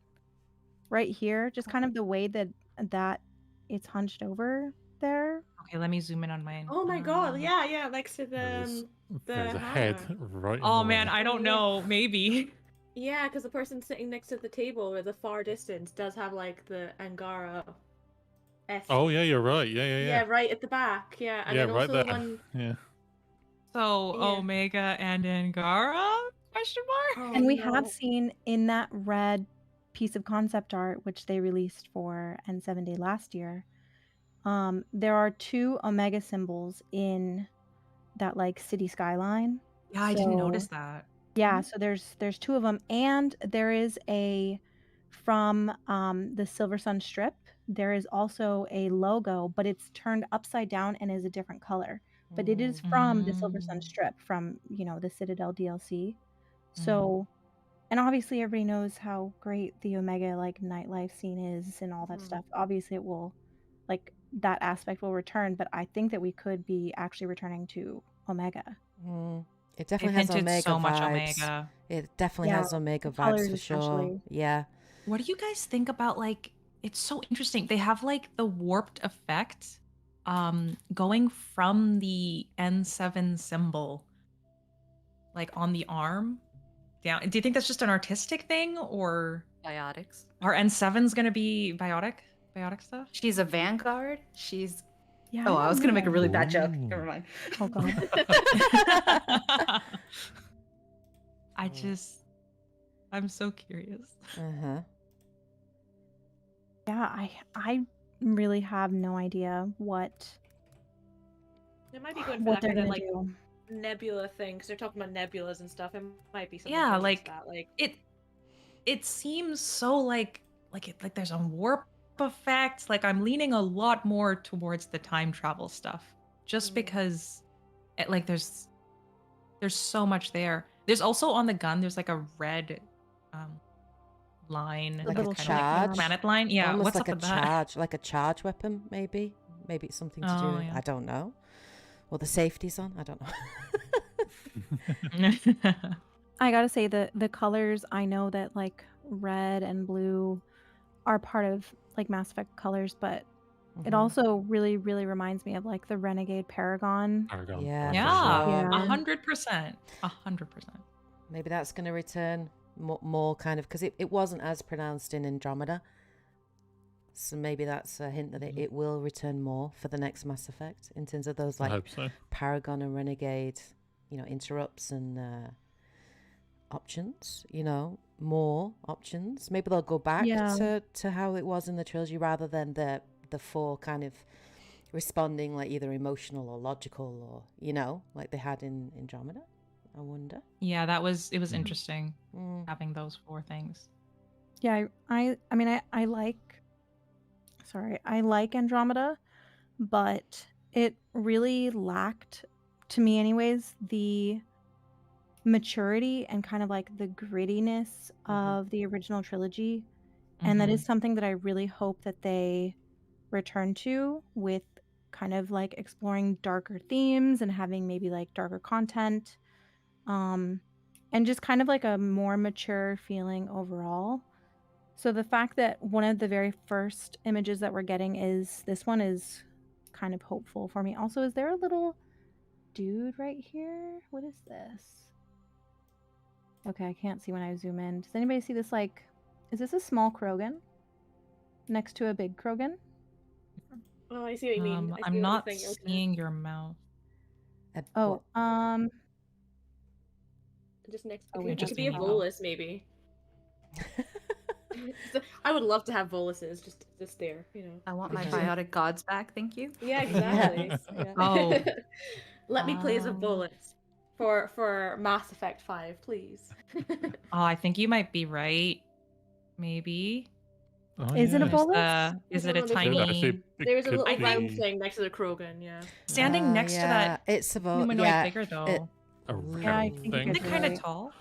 Right here, just kind of the way that it's hunched over there. Okay, let me zoom in on mine. Oh my god, yeah, next to There's, the there's a head hammer. right in Oh the man, way. I don't know. Maybe. Yeah, because the person sitting next to the table at the far distance does have like the Angara S. Oh yeah, you're right. Yeah. Yeah, right at the back. Yeah, and Yeah, then right also there. the one. Yeah. So Yeah. Omega and Angara? Question mark. Oh, And we no. have seen in that red piece of concept art, which they released for N7Day last year, there are two Omega symbols in that like city skyline. Yeah, I didn't notice So that. yeah, so there's two of them, and there is a from the Silver Sun strip. There is also a logo, but it's turned upside down and is a different color. But it is from the Silver Sun strip from the Citadel DLC. So, and obviously everybody knows how great the Omega like nightlife scene is and all that stuff. Obviously it will like that aspect will return, but I think that we could be actually returning to Omega. It They've definitely has hinted Omega so much vibes. Omega. It definitely Yeah, has Omega the vibes colors for sure. especially. Yeah. What do you guys think about like it's so interesting. They have like the warped effect going from the N7 symbol like on the arm down. Do you think that's just an artistic thing or Biotics. are N7's going to be biotic stuff? She's a Vanguard. She's. Yeah. Oh, I was gonna make a really bad joke. Ooh. Never mind. Oh god. I'm so curious. Uh-huh. Yeah, I really have no idea what They might be going for what that they're kind of gonna like do. nebula thing, because they're talking about nebulas and stuff. It might be something. Yeah, close to like that. Like it seems so like there's a warp effect. Like I'm leaning a lot more towards the time travel stuff just because there's so much there. There's also on the gun there's like a red line, The like little a kind of charge. like planet line. Yeah, Almost what's like up a with that? charge, like a charge weapon, maybe. Maybe it's something to do Oh, with, yeah. I don't know. Or the safety's on, I don't know. I gotta say the colors, I know that like red and blue are part of like Mass Effect colors, but it Mhm. also really, really reminds me of like the Renegade Paragon. Paragon. Yeah, for Yeah, sure. Yeah. 100%. 100%. Maybe that's going to return more kind of, because it wasn't as pronounced in Andromeda. So maybe that's a hint that it will return more for the next Mass Effect in terms of those I like hope so. Paragon and Renegade, interrupts and options, more options. Maybe they'll go back Yeah. to how it was in the trilogy rather than the four kind of responding like either emotional or logical or, like they had in Andromeda. I wonder. Yeah, it was interesting Mm. having those four things. Yeah, I mean I like Andromeda, but it really lacked, to me anyways, the maturity and kind of like the grittiness of the original trilogy. And that Mhm. is something that I really hope that they return to with kind of like exploring darker themes and having maybe like darker content. And just kind of like a more mature feeling overall. So the fact that one of the very first images that we're getting is this one is kind of hopeful for me. Also, is there a little dude right here? What is this? Okay, I can't see when I zoom in. Does anybody see this? Like, is this a small Krogan next to a big Krogan? oh, I see what you mean. I see I'm what not the thing you're looking at. seeing your mouth. Oh, Just next. Oh, It wait, could, it that's could be a Nico. bolus, maybe. So, I would love to have boluses just there, I want my Uh-huh. biotic gods back, thank you. Yeah, exactly. Yeah. Oh. Let me play as a Oh. bolus for Mass Effect 5, please. Oh, I think you might be right. Maybe. Oh, Is it a yeah. bolus? Is I it don't a know, Could tiny actually, it There's a could little round be thing next to the Krogan, yeah. standing next to that It's about humanoid figure though? a Yeah, I round think you thing. guys Isn't it are kind of right. tall?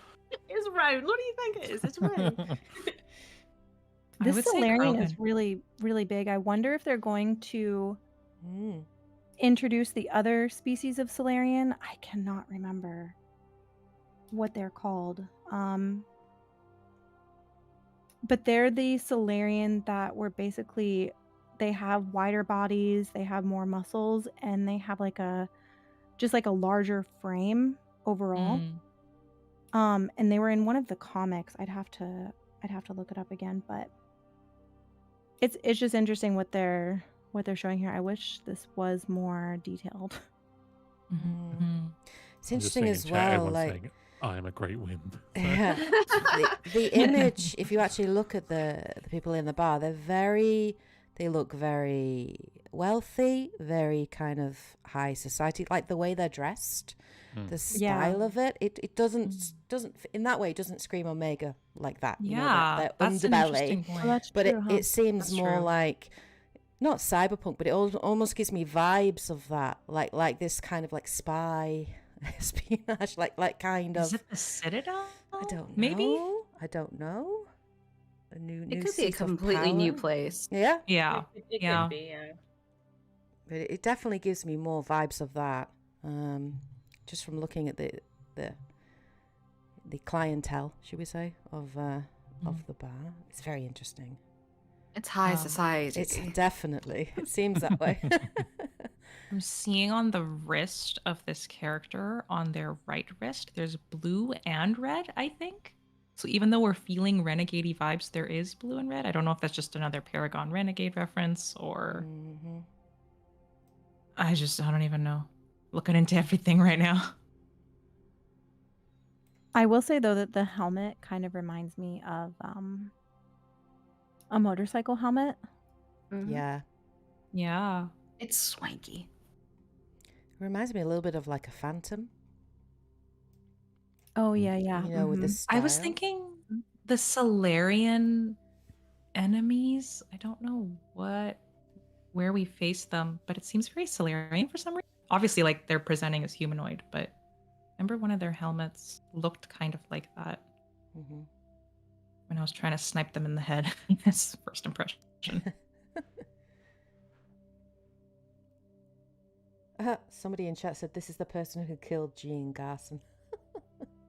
It's round. What do you think it is? It's round. I This would say Solarian is Krogan. really, really big. I wonder if they're going to Mm. introduce the other species of Solarian. I cannot remember what they're called. But they're the Solarian that were basically, they have wider bodies, they have more muscles, and they have like a larger frame overall. Mm. And they were in one of the comics. I'd have to look it up again, but it's just interesting what they're showing here. I wish this was more detailed. Mhm. It's I'm just interesting seeing in as chat, well, everyone's like saying, I am a great wind. So- yeah, the image. If you actually look at the people in the bar, they look very wealthy, very kind of high society, like the way they're dressed, Mm. the Yeah. style of it. It doesn't in that way. It doesn't scream Omega like that. You know, Yeah, their that's an underbelly. interesting Well, point. that's But true, huh? it seems That's more true. like not cyberpunk, but it almost gives me vibes of that, like this kind of like spy espionage, like kind Is of. it the Citadel? I don't know. Maybe? I don't know. A new It could be a seat of completely new power. place. Yeah, Yeah. It Yeah. could be, yeah. but it definitely gives me more vibes of that. Just from looking at the clientele, should we say, of the bar. It's very interesting. It's high Um, society. It's definitely. It seems that way. I'm seeing on the wrist of this character, on their right wrist, there's blue and red, I think. So even though we're feeling renegade vibes, there is blue and red. I don't know if that's just another Paragon Renegade reference or Mhm. I don't even know. Looking into everything right now. I will say though that the helmet kind of reminds me of a motorcycle helmet. Mhm. Yeah, Yeah. It's swanky. reminds me a little bit of like a phantom. Oh yeah, yeah. You know, with the mhm. style. I was thinking the Solarian enemies. I don't know where we face them, but it seems very Solarian for some reason. Obviously, like they're presenting as humanoid, but remember one of their helmets looked kind of like that Mhm. when I was trying to snipe them in the head. That's first impression. Somebody in chat said this is the person who killed Jean Garson.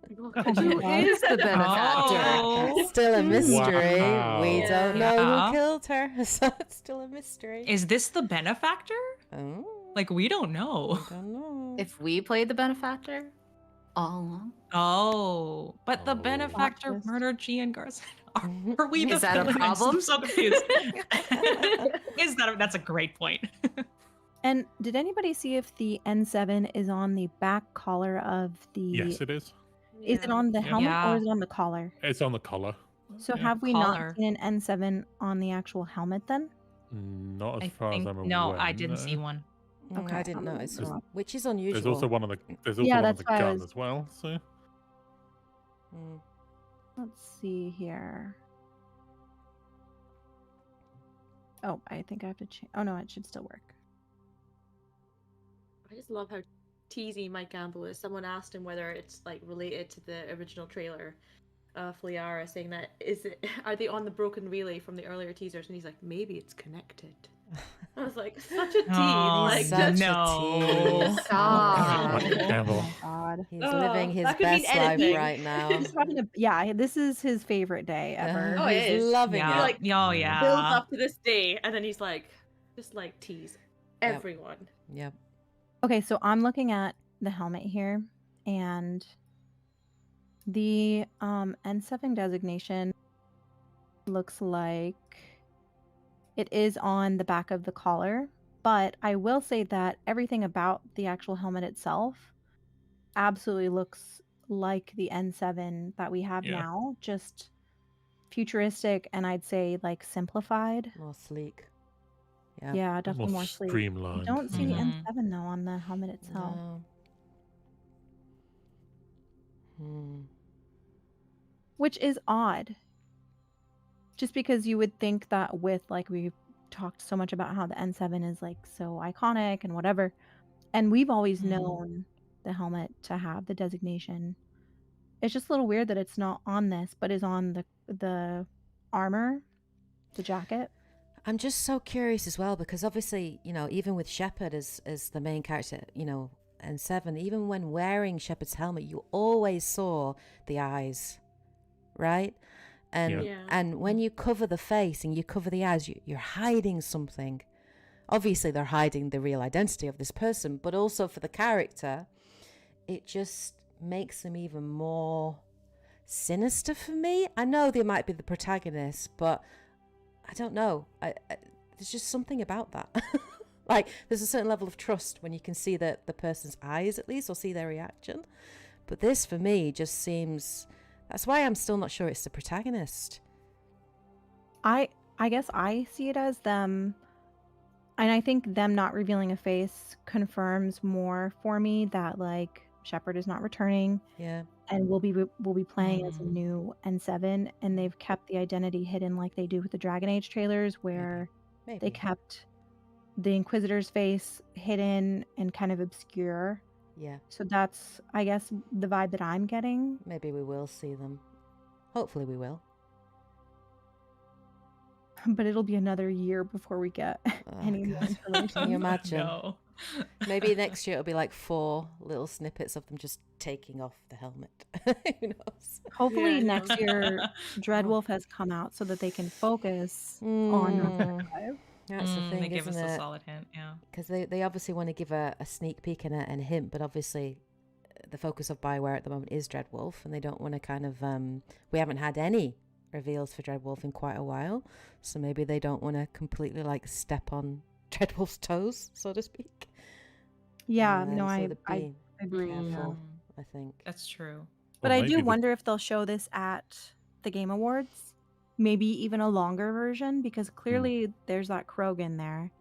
my Who God. is the benefactor? Oh. Still a mystery. Wow. We don't know Yeah. who killed her, so it's still a mystery. Is this the benefactor? Oh, Like we don't know. I don't know. If we played the benefactor all along, Oh, but the Oh. benefactor twist. murdered Gian Garson. Are we the Is that a villains? problem? I'm so confused. That's a great point. And did anybody see if the N7 is on the back collar of the? Yes, it is. Is it on the Yeah. helmet or Yeah. is it on the collar? It's on the collar. So Yeah. have we Collar. not seen an N7 on the actual helmet then? Not as I far think as I'm aware. no, I didn't see no. one. Okay, I didn't I'm gonna notice look it one, up. which is unusual. There's also one on the Yeah, one on that's the why I gun was- as well. So Mm. Let's see here. Oh, I think I have to change. Oh no, it should still work. I just love how teasy Mike Gamble is. Someone asked him whether it's like related to the original trailer of Liara, saying that are they on the broken relay from the earlier teasers? And he's like, maybe it's connected. I was like, such a tease. Oh, like such just a no. tease. Stop. Mike Oh Gamble. my God. He's Oh, living his that could mean best life anything. right now. He's having a, yeah, this is his favorite day ever. Oh, it He's is. loving Yeah. it. like, Oh Yeah. yeah. builds up to this day, and then he's like, just like tease Yep. everyone. Yep. Okay, so I'm looking at the helmet here, and the N7 designation looks like it is on the back of the collar, but I will say that everything about the actual helmet itself absolutely looks like the N7 that we have Yeah. now, just futuristic and I'd say like simplified. More sleek. Yeah. Yeah, Bit definitely more more sleek. I streamlined. don't see Yeah. N7 though on the helmet itself. No. Hmm. Which is odd. Just because you would think that with like we've talked so much about how the N7 is like so iconic and whatever. And we've always known the helmet to have the designation. It's just a little weird that it's not on this, but is on the armor, the jacket. I'm just so curious as well because obviously, you know, even with Shepard as the main character, you know, N7, even when wearing Shepard's helmet, you always saw the eyes, right? And Yeah. and when you cover the face and you cover the eyes, you're hiding something. Obviously, they're hiding the real identity of this person, but also for the character, it just makes them even more sinister for me. I know they might be the protagonist, but I don't know. There's just something about that. Like, there's a certain level of trust when you can see the person's eyes, at least, or see their reaction. But this, for me, just seems... That's why I'm still not sure it's the protagonist. I guess I see it as them, and I think them not revealing a face confirms more for me that like Shepard is not returning. Yeah. And we'll be playing as a new N7, and they've kept the identity hidden like they do with the Dragon Age trailers, where Maybe. they kept the Inquisitor's face hidden and kind of obscure. Yeah. So that's, I guess, the vibe that I'm getting. Maybe we will see them. Hopefully we will. But it'll be another year before we get any more God. information. Can you imagine? No. Maybe next year it'll be like 4 little snippets of them just taking off the helmet. Who knows? Hopefully Yeah, I know. next year Dreadwolf has come out so that they can focus on Mass Effect 5. That's the thing, They give us isn't a it? solid hint, yeah. Because they obviously want to give a sneak peek and a hint, but obviously the focus of Bioware at the moment is Dreadwolf, and they don't want to kind of... we haven't had any reveals for Dreadwolf in quite a while, so maybe they don't want to completely like step on Dreadwolf's toes, so to speak. Yeah, no, so I they'd be agree. careful, Mm, I think. That's true. But Or I maybe do the- wonder if they'll show this at the Game Awards, maybe even a longer version, because clearly there's that Krogan there,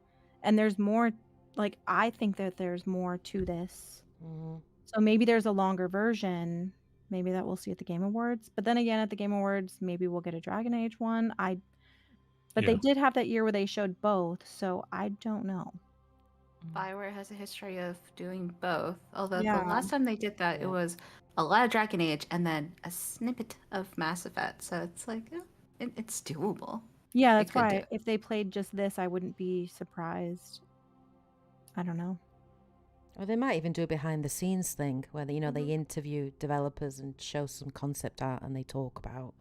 and there's more. Like, I think that there's more to this, Mhm. so maybe there's a longer version. Maybe that we'll see at the Game Awards. But then again, at the Game Awards, maybe we'll get a Dragon Age one. But they Yeah. did have that year where they showed both, so I don't know. Bioware has a history of doing both. Although Yeah. the last time they did that, Yeah. it was a lot of Dragon Age and then a snippet of Mass Effect. So it's like, it's doable. Yeah, They that's could do why it. if they played just this, I wouldn't be surprised. I don't know. Or they might even do a behind the scenes thing where they, you know, Mm-hmm. they interview developers and show some concept art and they talk about,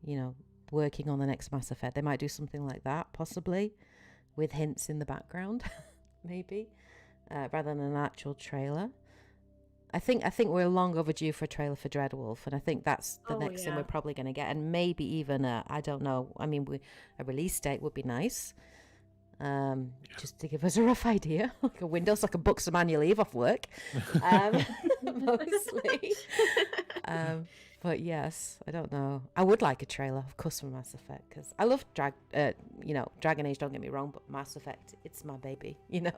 you know, working on the next Mass Effect. They might do something like that, possibly, with hints in the background, maybe, rather than an actual trailer. I think we're long overdue for a trailer for Dreadwolf, and I think that's the Oh, next thing we're yeah. probably going to get, and maybe even I don't know. I mean, a release date would be nice, just to give us a rough idea, like a window, so I can book some annual leave off work, mostly. But yes, I don't know. I would like a trailer, of course, for Mass Effect, because I love Dragon Age. Don't get me wrong, but Mass Effect, it's my baby, you know.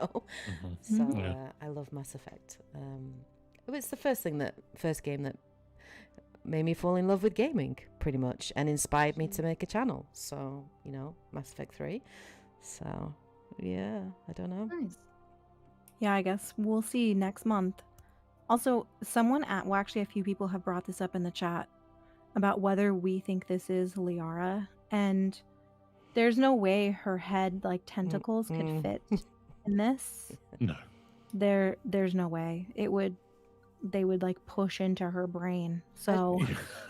Mhm. So Yeah. I love Mass Effect. It's the first game that made me fall in love with gaming, pretty much, and inspired me to make a channel. So, you know, Mass Effect 3. So, yeah, I don't know. Nice. Yeah, I guess we'll see next month. Also, actually, a few people have brought this up in the chat about whether we think this is Liara, and there's no way her head, like tentacles, could Mm. fit in this. No. There's no way they would like push into her brain. So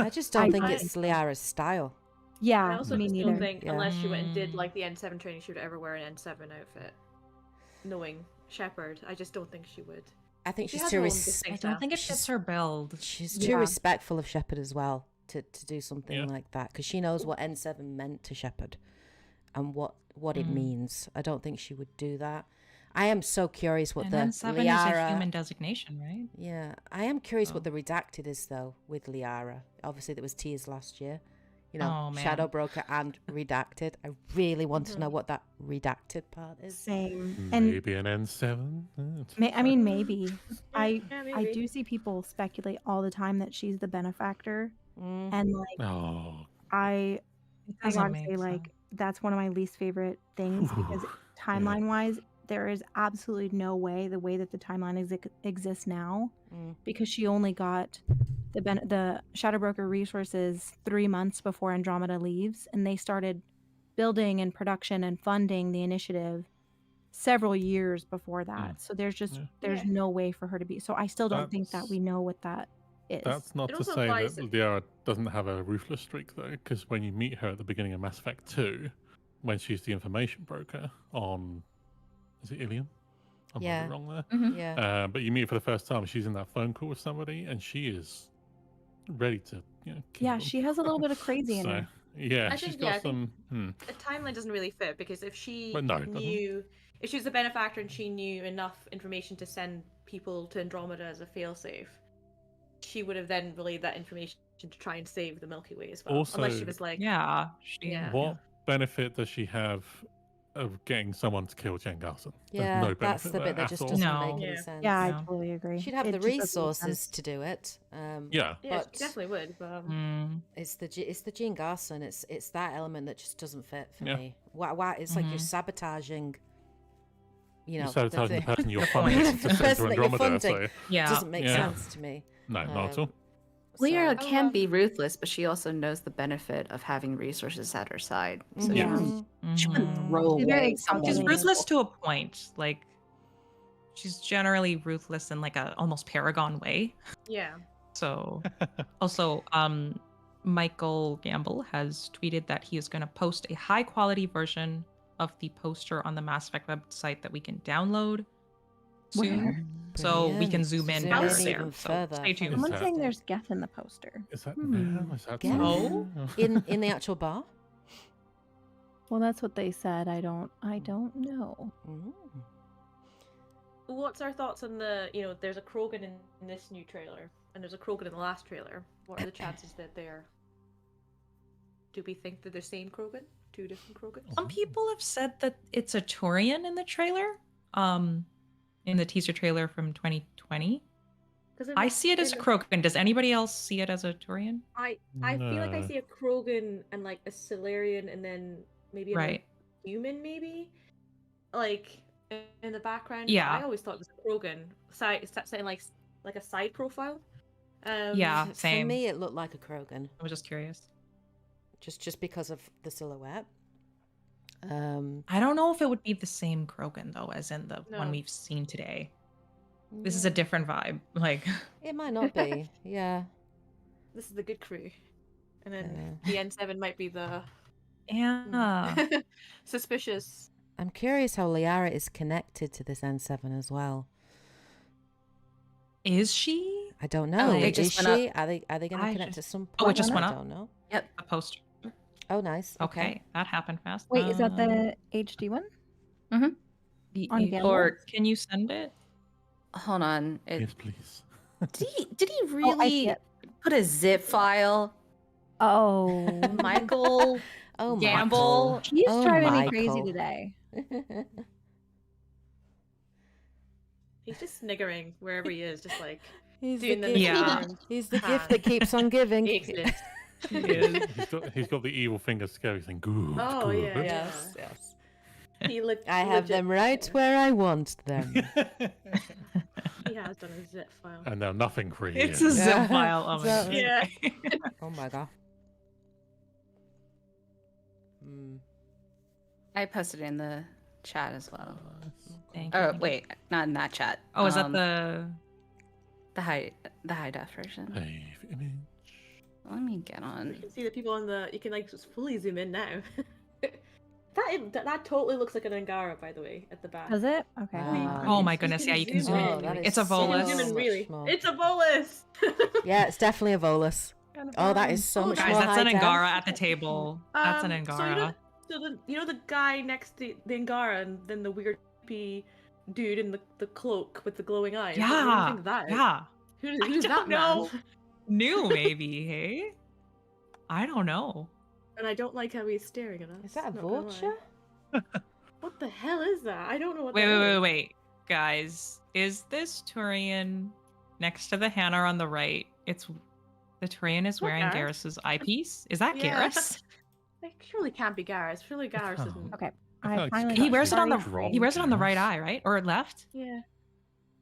I just don't think I it's Liara's style. yeah, I also me just neither. don't think, Yeah. unless she went and did Mm. like the N7 training, she would ever wear an N7 outfit. Knowing Shepard, I just don't think she would. I think She she's has too her own I distinct don't style. think it fits her build. she's too Yeah. respectful of Shepard as well to do something Yeah. like that, because she knows what N7 meant to Shepard and what it Mm. means. I don't think she would do that. I am so curious what And the N7 is a Liara. human designation, right? Yeah, I am curious what Oh. the redacted is though with Liara. Obviously, there was tears last year. You know, Oh, man. Shadow Broker and redacted. I really want to know what that redacted part is. Same. And Maybe an N7. I mean, maybe. I Yeah, I maybe. do see people speculate all the time that she's the benefactor, Mm. and like Oh, I It I doesn't gotta make say, like, that's one of my least favorite things because timeline-wise, there is absolutely no way the way that the timeline exists now, Mm. because she only got the Shadow Broker resources 3 months before Andromeda leaves, and they started building and production and funding the initiative several years before that. So there's just Yeah. there's Yeah. no way for her to be. So I still don't think that That's- we know what that is. That's not It to also say applies that if- Liara doesn't have a ruthless streak, though, because when you meet her at the beginning of Mass Effect 2, when she's the information broker on. Is it Ilium? I'm Yeah. probably wrong there. Mhm. Yeah. But you meet her for the first time, she's in that phone call with somebody, and she is ready to, kill Yeah, them. she has a little bit of crazy in So, her. yeah, I she's think- got yeah, I think- some. The timeline doesn't really fit because if she But no, it doesn't. knew, if she was a benefactor and she knew enough information to send people to Andromeda as a failsafe, she would have then relayed that information to try and save the Milky Way as well. Unless she Also- was like, Yeah. What benefit does she have of getting someone to kill Jen Garson? There's Yeah, no that's benefit the there bit that at just all. doesn't No. make any Yeah. sense. Yeah, I Yeah. totally agree. She'd have It the just doesn't make resources sense. to do it. Yeah. yeah, but she definitely would. But it's the Jean Garson. It's that element that just doesn't fit for Yeah. me. Why? It's like you're Mhm. sabotaging. You know, You're sabotaging the thing. person you're The funding point. to The send to person that you're Andromeda. funding. So, Yeah. Doesn't make Yeah. sense to me. no, not at all. Liara So- can be ruthless, but she also knows the benefit of having resources at her side. So Yeah. she wouldn't Mhm. throw She's very away someone. She's calculating. ruthless to a point. Like, she's generally ruthless in like a almost Paragon way. yeah, So, also, Michael Gamble has tweeted that he is going to post a high quality version of the poster on the Mass Effect website that we can download soon. Where? So we can Brilliant. zoom in Zoom better in there. even So further. stay tuned. Someone's that- saying there's Geth in the poster. Is that Hmm. now? Is that Yeah. Oh. in the actual bar. Well, that's what they said. I don't know. Mm. what's our thoughts on the? There's a Krogan in this new trailer, and there's a Krogan in the last trailer. What are the chances that they're? Do we think they're the same Krogan? Two different Krogans? Some people have said that it's a Turian in the trailer. In the teaser trailer from 2020. 'Cause I see it as in- Krogan. Does anybody else see it as a Turian? I feel like I No. see a Krogan and like a Solarian and then maybe a Right. human, maybe like in the background. Yeah. I always thought it was a Krogan. Saying like a side profile. Yeah. For Same. me, it looked like a Krogan, I was just curious. just because of the silhouette. I don't know if it would be the same Krogan though, as in the No. one we've seen today. This is a different vibe. Like, It might not be. Yeah. This is the good crew, and then Yeah. the N7 might be the yeah. suspicious. I'm curious how Liara is connected to this N7 as well. Is she I don't know. they Is just went she? Are they going to I connect just- to some point? Oh, it just went I up? don't know. a poster? Oh, nice. Okay, that happened fast. Wait, is that the HD one? the on H- Gamble? Or Can you send it? hold on, Yes, please. did he Oh, I see really it. put a zip file? Oh, Michael Oh, Gamble. he's Oh, driving me crazy Michael. today. Michael. He's just sniggering wherever he is, just like He's the doing the gift. Yeah. He's the gift that keeps on giving. he exists. He's got the evil finger scary thing. Good. Oh, good. yeah. Yes, yes. He looked. I have them right where I want them. He has done a zip file. And now nothing free. It's here. a zip Yeah. file. Oh my So- God. Yeah. Oh my god. Mm. I posted it in the chat as well. Thank you, Oh thank you. wait, not in that chat. Oh, is that the? the high def version? Save image. Let me get You on. can see the people on the. You can like just fully zoom in now. that totally looks like an Angara, by the way, at the back. Does it? Okay. Wow. Oh my You goodness! can Yeah, you can zoom zoom Oh, in. that in. is It's a so You can Volus. zoom in much really. more. It's a bolus. Yeah, it's definitely a Volus. Oh, that is so Oh, much guys, more Guys, that's an high def. Angara at the table. That's an So Angara. the guy next to the Angara and then the weird creepy dude in the cloak with the glowing eyes. What do you Yeah, think that is? yeah. Who's I that don't know. man? New, maybe, hey? I don't know. And I don't like how he's staring at us. Is that a not gonna lie. vulture? What the hell is that? I don't know what Wait, that wait, is. wait, wait. Guys, is this Turian next to the Hannah on the right? It's the Turian is Not wearing Garrus. Garrus's eyepiece. Is that Yeah. Garrus? It surely can't be Garrus. Surely Garrus can't. isn't. Okay. I feel I like finally He got wears it on the sorry. Drop he wears it on the right Garrus. eye, right? Or left? Yeah.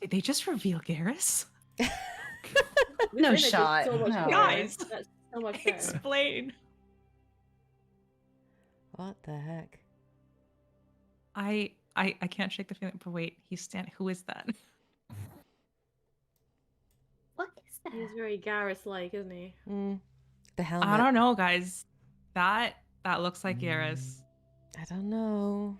Did they just reveal Garrus? No This image is shot, So much no. better. Guys. That's so much better. Explain. What the heck? I can't shake the feeling. But wait, he's standing. Who is that? What is that? He's very Garrus-like, isn't he? The helmet. I don't know, guys. That looks like Garrus. I don't know.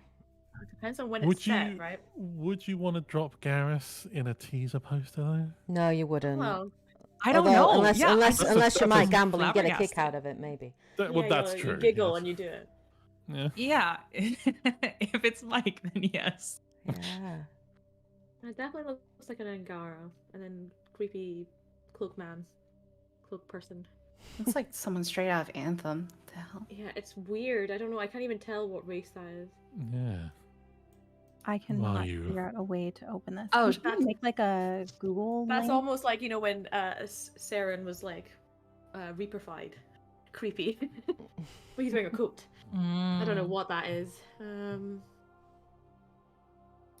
It depends on when Would it's set, you right? would you want to drop Garrus in a teaser poster though? No, you wouldn't. Well, I don't Although, know. Unless, Yeah, unless, I- unless you that's might a gamble and get a kick flabbergasted. out of it, maybe. Well, yeah, that's you true. giggle yes. when you do it. Yeah. Yeah. If it's Mike, then yes. Yeah. It definitely looks like an Angara, and then creepy cloak man, cloak person. Looks like someone straight out of Anthem. What the hell? Yeah, it's weird. I don't know. I can't even tell what race that is. Yeah. I cannot Well, you- figure out a way to open this. Oh, We should that's- make like a Google. That's link. almost like, you know, when Saren was like reaperfied. Creepy. But he's wearing a coat. I don't know what that is.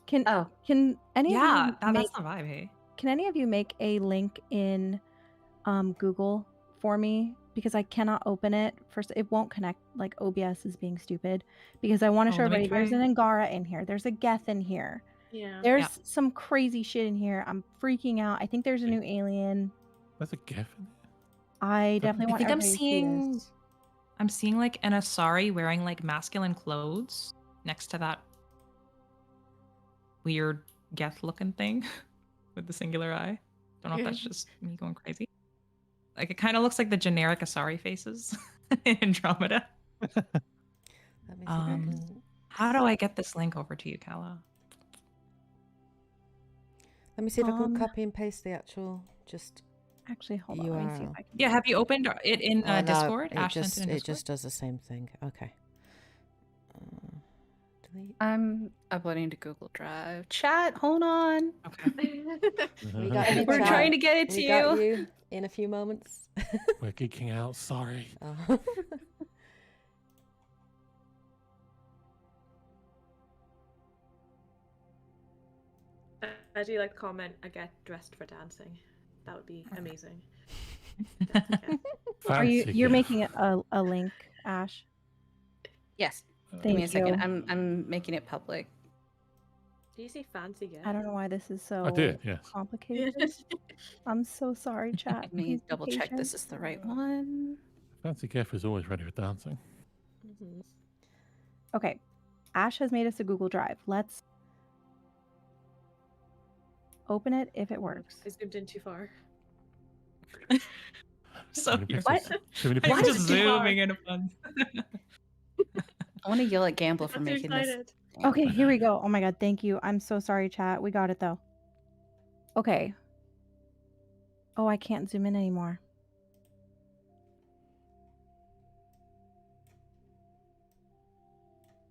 Can Oh, can any Yeah, of you make, that's the vibe, hey? can any of you make a link in Google for me, because I cannot open it. First, it won't connect. Like OBS is being stupid, because I want to Oh, show let me everybody. There's try. an Angara in here. There's a Geth in here. Yeah. There's some crazy shit in here. I'm freaking out. I think there's a new alien. There's a GIF in there. I definitely I want think I'm everybody to see seeing this. I'm seeing like an Asari wearing like masculine clothes next to that weird Geth looking thing with the singular eye. Don't know if that's just me going crazy. Like it kind of looks like the generic Asari faces in Andromeda. Let me see if I Um, can... How do I get this link over to you, Kala? Let me see if I can Um, copy and paste the actual just Actually, hold on. Let me see if URL. I can. Yeah, have you opened it in no, Discord? it Ash sent just it in it Discord? just does the same thing. Okay. Delete. I'm uploading to Google Drive. Chat, hold on. Okay. We got you, We're chat. trying to get it to We you. got you in a few moments. We're geeking out. Sorry. Oh. I do like to comment, I get dressed for dancing. That would be amazing. That's okay. Are you? Fancy You're GIF. making it a link, Ash. Yes. Uh, Give me a Thank second. you. I'm making it public. Do you say fancy again? I don't know why this is so I did. Yes. complicated. I'm so sorry, chat. Let me Please be double check patient. this is the right one. Fancy GIF is always ready for dancing. Mhm. Okay, Ash has made us a Google Drive. Let's open it if it works. I zoomed in too far. So Too many you're- pixels. Too many I'm Why pixels. is just it too hard? zooming in a fun. I want to yell at Gambler for I'm too making this. excited. Okay, here we go. Oh my god, thank you. I'm so sorry, chat. We got it though. Okay. Oh, I can't zoom in anymore.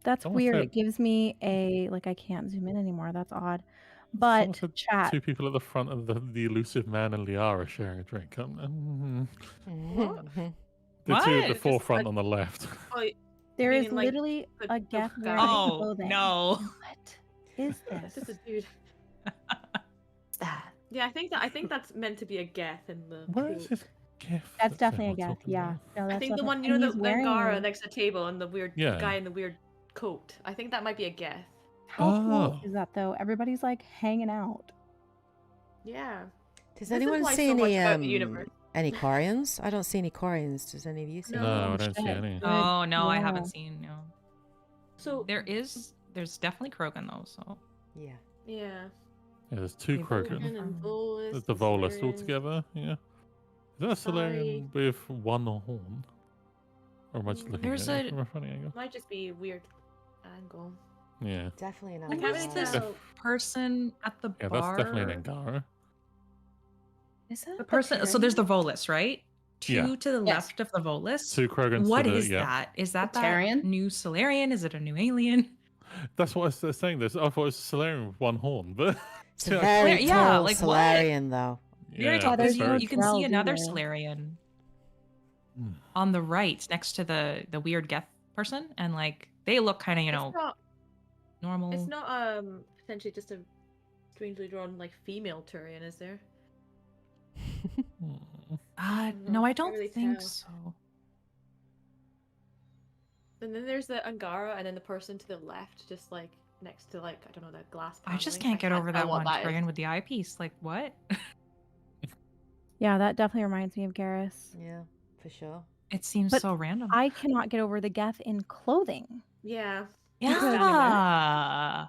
That's Someone weird. said- It gives me a like I can't zoom in anymore. That's odd. Someone But said chat, Two people at the front of the elusive man and Liara sharing a drink. What? The two What? at the It's just forefront like- on the left. Oh, there is meaning, like, literally the- a the Geth guy. wearing Oh clothing. no. What is it's this? just a dude. What's that? Yeah, I think that's meant to be a Geth in the. Where quote. is this GIF? That's that definitely a everyone's Geth. talking Yeah. about? No, I that's think the definitely- one, you and know, he's the wearing- Angara next to the table and the weird Yeah. guy in the weird coat. I think that might be a Geth. How cool Oh. is that though? Everybody's like hanging out. Yeah. Does This anyone implies see so much any about the universe. any Quarians? I don't see any Quarians. Does any of you see? No. No, I don't see shit. any. Good. Oh no, I Yeah. haven't seen no. So There's definitely Krogan though, so Yeah. yeah. Yeah, there's two Yeah, Krogan. Krogan and Volus, There's the Volus all Salarian. together. Yeah. Is that a Solarian with one horn? Or am I just looking There's at it a- from a funny angle? Might just be a weird angle. Yeah. Definitely an I Who can't was really Angara. this tell. person at the Yeah, bar? that's definitely an Angara. Is that The person. So there's the Volus, right? Yeah. Two to the Yes. left of the Volus. Two Krogans What to the is that? Is that Tarian? new Solarian? Is it a new alien? That's what I was saying. I thought it was a Solarian with one horn, but It's a very Yeah, tall like what? Solarian, though. Very tall. Yeah, Because there's you, no you can see Drells another either. Solarian Hmm. on the right next to the weird Geth person, and like they look kind of normal. It's not potentially just a strangely drawn like female Turian, is there? No, I don't really think tell. so. And then there's the Angara, and then the person to the left, just like next to like I don't know the glass. I just paneling. can't get over tell that what one is. Turian with the eyepiece. Like what? Yeah, that definitely reminds me of Garrus. Yeah, for sure. It seems But so random. I cannot get over the Geth in clothing. Yeah, Yeah.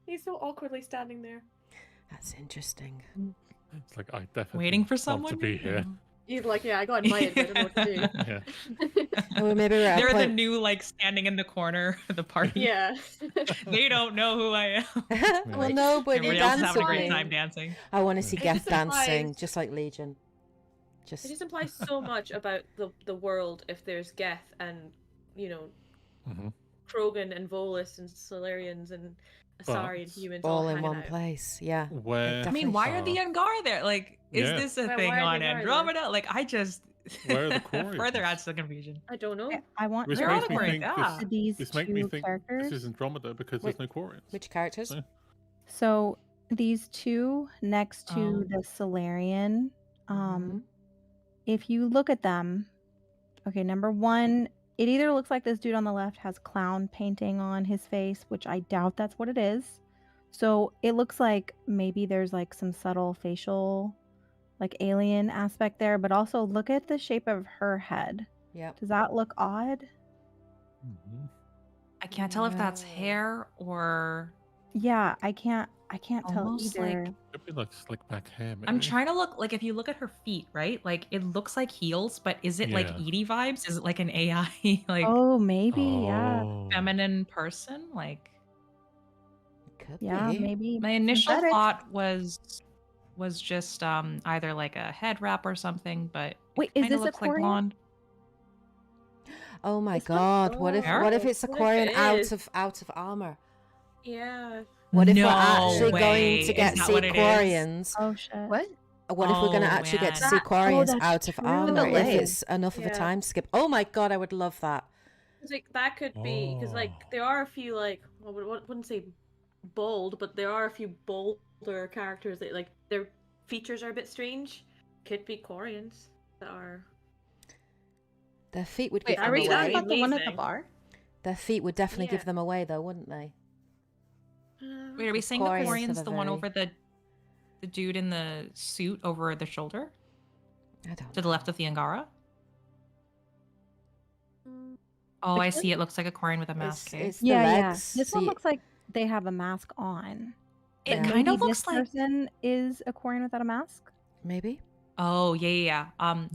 he's so awkwardly standing there. That's interesting. It's like I definitely Waiting for want someone to be here. He's like, yeah, I got invited, but I don't know what to do. Yeah. Oh, maybe we're at a They're the point. new like standing in the corner of the party. Yeah. They don't know who I am. Well, no, but you Everybody else is dance having a with great me. time dancing. I want to see It Geth just implies- dancing, just like Legion. It Just just implies so much about the world if there's Geth and Mhm. Krogan and Volus and Solarians and Asari and But humans all in hanging one out. place. Yeah. Where I mean, why are the Angara there? Like, is Yeah. this a Why thing are the on Angara there? Andromeda? Like, I just Where are the Quarians? further adds to the confusion. I don't know. I want Which They're to on makes a me refer break, think yeah. to these this make me two think characters. this is Andromeda because Wait, there's no Quarians. Which characters? Yeah. So these two next to Oh. the Solarian, Mhm. if you look at them, okay, number one, it either looks like this dude on the left has clown painting on his face, which I doubt that's what it is. So it looks like maybe there's like some subtle facial, like alien aspect there, but also look at the shape of her head. Yep. Does that look odd? Mhm. I can't tell if that's No. hair or Yeah, I can't tell almost either. like Could be like slick back hair. Maybe. I'm trying to look like if you look at her feet, right? Like it looks like heels, but is it like Yeah. Edie vibes? Is it like an AI like Oh, maybe, yeah. Oh. feminine person? Like Could Yeah, be. maybe. my initial synthetic. thought was just either like a head wrap or something, but Wait, it is kinda this a looks like Quarian? blonde. Oh my It's not- god! What if oh, what if it's a what if Quarian it out is? of armor? Yeah. What if No we're actually way. going to Is get that what it is? Sequarians? Oh shit. What? What if we're going to Oh, actually get man. Sequarians that's out of true. armor if Delay. it's enough of a Yeah. time skip? Oh my god, I would love that. It's like that could be because like Oh. there are a few like I wouldn't say bold, but there are a few bolder characters that like their features are a bit strange. Could be Quarians that are. Their feet would Wait, give are them we talking away. about the one at the Amazing. bar? Their feet would definitely give Yeah. them away, though, wouldn't they? Wait, are we saying the Quarians Quarians, have a the one very- over the dude in the suit over the shoulder I don't to the know. left of the Angara? Mm, Oh, I Which see. It looks like a Quarian with a mask. eh? It's the Yeah, yeah. legs. This one See, looks like they have a mask on. It Yeah. But kind of maybe looks this like. person is a Quarian without a mask. maybe. Oh yeah.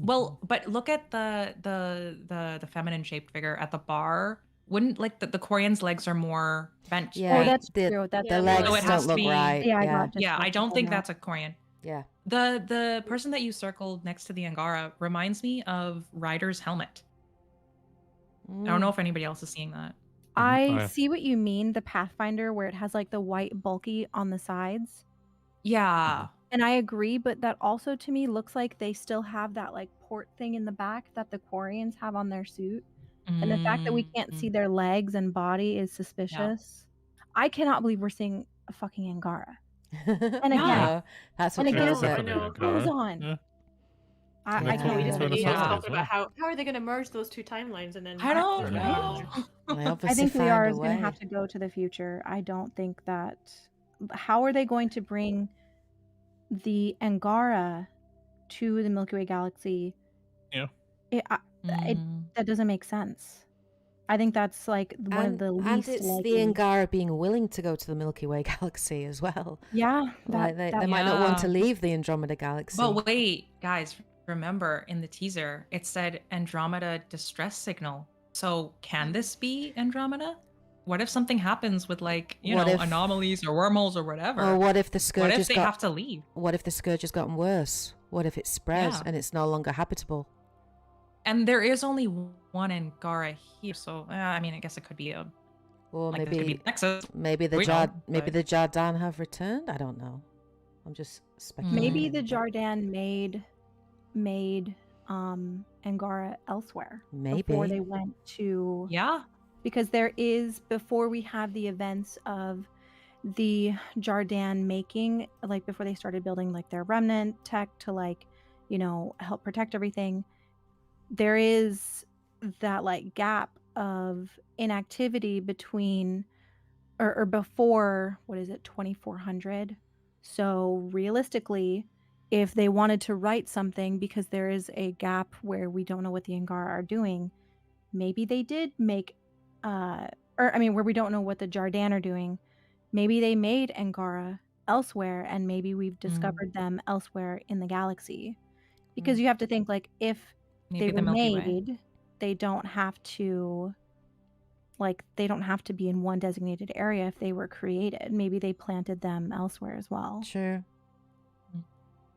Well, but look at the feminine shaped figure at the bar. Wouldn't like the Quarian's legs are more bent? Yeah, Oh, that's the, true. That's Yeah, the so legs it has don't to look be- right. Yeah, I Yeah, got just Yeah, I what don't you think said now. that's a Quarian. yeah. The person that you circled next to the Angara reminds me of Ryder's helmet. I don't know if anybody else is seeing that. I yeah. see what you mean, the Pathfinder where it has like the white bulky on the sides. Yeah. And I agree, but that also to me looks like they still have that like port thing in the back that the Quarians have on their suit. And the fact that we can't see their legs and body is suspicious. I cannot believe we're seeing a fucking Angara. And again- no, that's what and again, kills it's it. I know. Goes on. Yeah. I That's can't what we do just it. went we aside just as talked well. about how are they going to merge those two timelines and then I don't there's know. no- They I obviously think we find are a going to way. have to go to the future. I don't think that. How are they going to bring the Angara to the Milky Way galaxy? Yeah. That doesn't make sense. I think that's like one of the And least. it's likely. the Angara being willing to go to the Milky Way galaxy as well. Yeah, Like they that- might not want to Yeah. leave the Andromeda galaxy. But wait, guys, remember in the teaser it said Andromeda distress signal. So can this be Andromeda? what if something happens with like, you What know, if- anomalies or wormholes or whatever? Or what if the What scourge if has they got? have to leave? What if the scourge has gotten worse? What if it's spread Yeah. and it's no longer habitable? And there is only one Angara here, so I mean, I guess it could be a Or like this could be the Nexus. maybe the We don't, maybe but- the Jardan have returned. I don't know. I'm just speculating. Maybe the but Jardan made Angara elsewhere before Maybe. they went to Yeah. because there is before we have the events of the Jardan making, like before they started building like their remnant tech to like, you know, help protect everything, there is that like gap of inactivity between or before, what is it, 2400. So realistically, if they wanted to write something because there is a gap where we don't know what the Angara are doing, maybe they did make or I mean where we don't know what the Jardan are doing, maybe they made Angara elsewhere and maybe we've discovered them elsewhere in the galaxy. Because you have to think like if Maybe they the were Milky Way. made, they don't have to be in one designated area if they were created. Maybe they planted them elsewhere as well. Sure.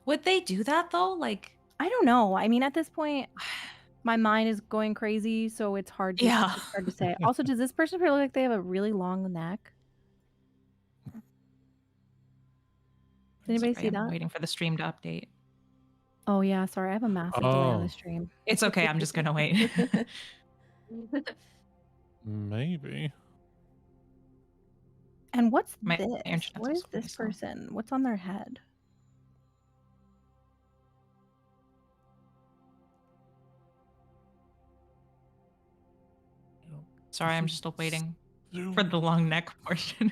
Would they do that though? Like, I don't know. I mean, at this point, my mind is going crazy, so it's hard to Yeah. it's hard to say. Also, does this person feel like they have a really long neck? Did anybody sorry, see I'm that? waiting for the stream to update. Oh yeah, sorry, I have a massive delay on the Oh. stream. It's okay. I'm just gonna wait. Maybe. And what's My this? internet's What is also this really slow. person? What's on their head? Sorry, I'm just still waiting Zoom. for the long neck portion.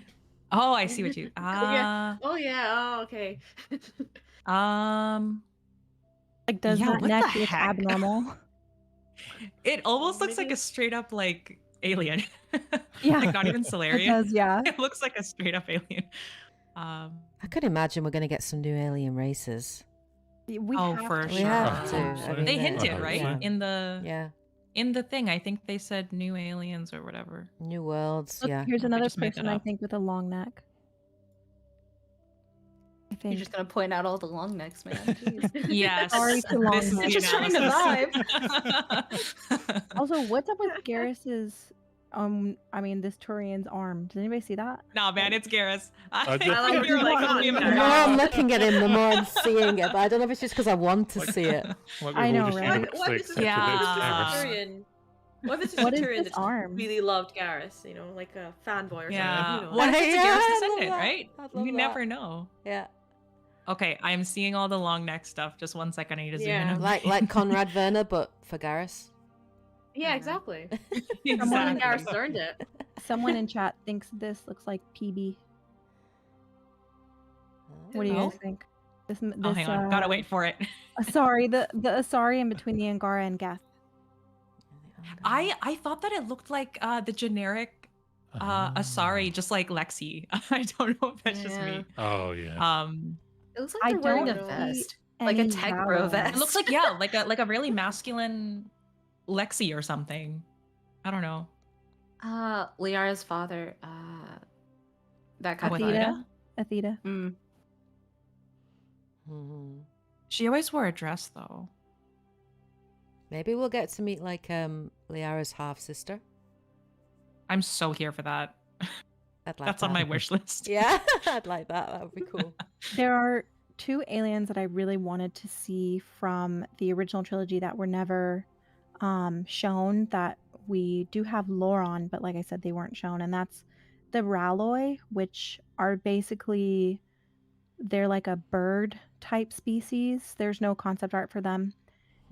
Oh, I see what you. Yeah. Oh yeah. Oh okay. Like, does Yeah, that what neck the look heck? abnormal? It almost looks like Maybe- a straight up like alien. Yeah. Like not even It Solarian. does, yeah. It looks like a straight up alien. I could imagine we're going to get some new alien races. We Oh, have for to. We sure. have to. I I mean, mean, They I hinted, hope right? so. In the Yeah. thing, I think they said new aliens or whatever. New worlds. Look, Yeah. here's Or they another just made that person I up. think with a long neck. I You're think. just gonna point out all the long necks, man. Jeez. Yes. Sorry to long this is neck. the Just trying to analysis. Also, what's up with Garrus's I mean this Turian's arm? Did anybody see that? Nah, man, it's Garrus. I just- I like You're you're like, like, oh, "Oh, you yeah, The better more I'm not." looking at him, the more I'm seeing it. But I don't know if it's just because I want to see it. Like I we've all know, just right? mixed What if it, this is except Yeah. it's a Garrus. Turian? What if this is What a is Turian this that just arm? really loved Garrus? You know, like a fanboy or Yeah. something. You know? What if it's a Yeah, Garrus I love descendant, that. right? I'd love You that. never know. Yeah. Okay, I'm seeing all the long neck stuff. Just 1 second, I need to zoom in. Yeah. on Like Conrad Werner, but for Garrus. Yeah, exactly. Someone- exactly. Garrus learned it. Someone in chat thinks this looks like PB. What do you Oh. guys think? This Oh, hang on. Gotta wait for it. Sorry, the Asari in between the Angara and Geth. I thought that it looked like the generic Ah. Asari, just like Lexi. I don't know if that's just me. Oh yeah. It looks I like they're wearing a don't vest. see Like a any tech bro valor. vest. It looks like yeah, like a really masculine Lexi or something. I don't know. Liara's father, that kind of Athena? vibe. Athena. Mm. Mhm. She always wore a dress though. Maybe we'll get to meet like Liara's half sister. I'm so here for that. I'd like That's on my that. wish list. Yeah, I'd like that. That would be cool. There are two aliens that I really wanted to see from the original trilogy that were never shown, that we do have lore on, but like I said, they weren't shown. And that's the Raloi, which are basically, they're like a bird type species. There's no concept art for them.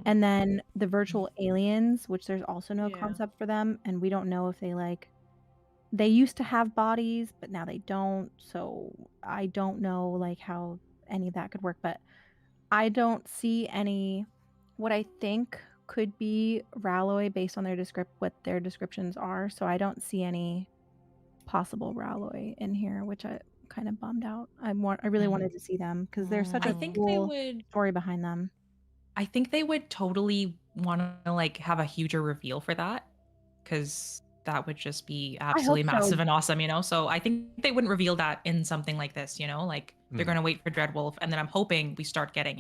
And then the virtual aliens, which there's also no Yeah. concept for them. And we don't know if they used to have bodies, but now they don't. So I don't know like how any of that could work, but I don't see any, what I think could be Raloi based on what their descriptions are. So I don't see any possible Raloi in here, which I kind of bummed out. I really Mhm. wanted to see them because there's such I a think they cool would story behind them. I think they would totally want to like have a huger reveal for that, because that would just be I hope absolutely so. massive and awesome, you know? So I think they wouldn't reveal that in something like this, you know? Like they're Mm. gonna wait for Dreadwolf, and then I'm hoping we start getting,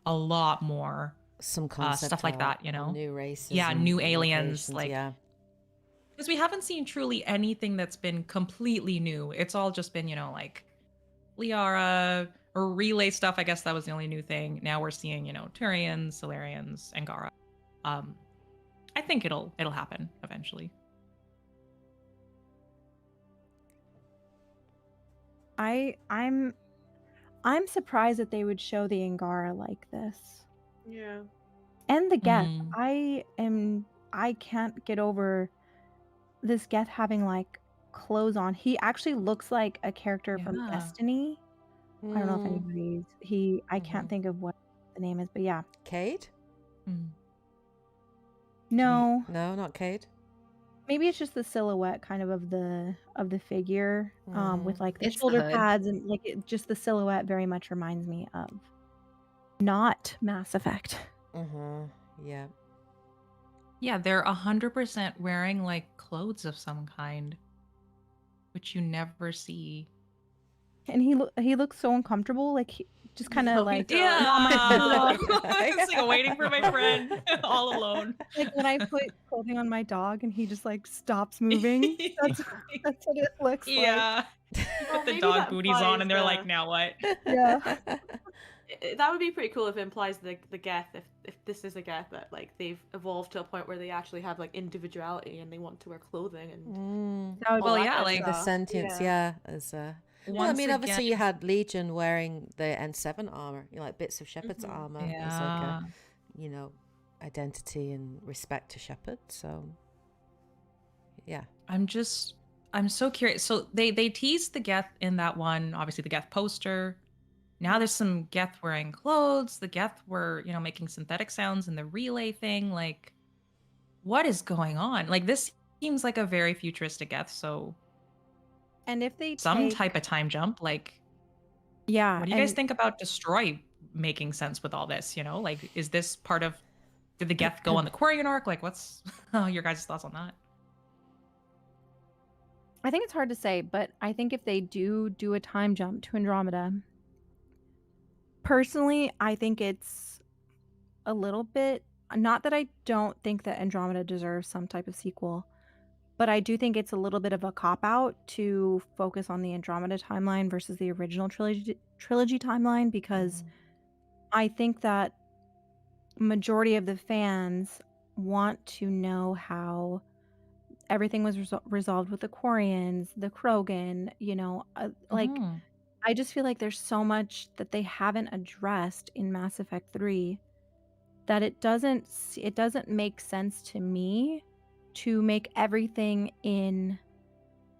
a lot more Some concept stuff like art that, you on know? new races Yeah, new and aliens, locations. like Yeah. because we haven't seen truly anything that's been completely new. It's all just been, like Liara or relay stuff. I guess that was the only new thing. Now we're seeing, Turians, Solarians, Angara. Um, I think it'll happen eventually. I'm surprised that they would show the Angara like this. Yeah. And the Geth. Mm. I can't get over this Geth having like clothes on. He actually looks like a character from Yeah. Destiny. I don't know if Mm, I can't mhm. think of what the name is, but yeah. Cade? Mm. No. No, not Cade. Maybe it's just the silhouette kind of the figure with like the It's the shoulder hood. pads and like just the silhouette very much reminds me of not Mass Effect. Yeah. Yeah, they're 100% wearing like clothes of some kind, which you never see. And he looks so uncomfortable, like he just kind No, of he like does. Yeah. Yeah. It's like waiting for my friend all alone. like when I put clothing on my dog and he just like stops moving. That's what it looks like. Yeah. You Well, put the maybe dog that booties on implies and they're like, now what? Yeah. that would be pretty cool if it implies the Geth, if this is a Geth that like they've evolved to a point where they actually have like individuality and they want to wear clothing and That would all Well, that yeah, kind of like The stuff. sentience, Yeah. is well, I once mean, again, obviously you had Legion wearing the N7 armor, like bits of Shepard's armor as like a, yeah. identity and respect to Shepard. So, yeah. I'm so curious. So they teased the Geth in that one, obviously the Geth poster. Now there's some Geth wearing clothes. The Geth were, making synthetic sounds in the relay thing. Like, what is going on? Like, this seems like a very futuristic Geth. So And if they some take type of time jump. Like, yeah, what do you guys and think about Destroy making sense with all this? Like, is this part of? Did the Geth go on the Quarian arc? Like, what's your guys' thoughts on that? I think it's hard to say, but I think if they do a time jump to Andromeda, personally, I think it's a little bit, not that I don't think that Andromeda deserves some type of sequel, but I do think it's a little bit of a cop out to focus on the Andromeda timeline versus the original trilogy timeline, because I think that majority of the fans want to know how everything was resolved with the Quarians, the Krogan, like Mhm. I just feel like there's so much that they haven't addressed in Mass Effect 3 that it doesn't make sense to me to make everything in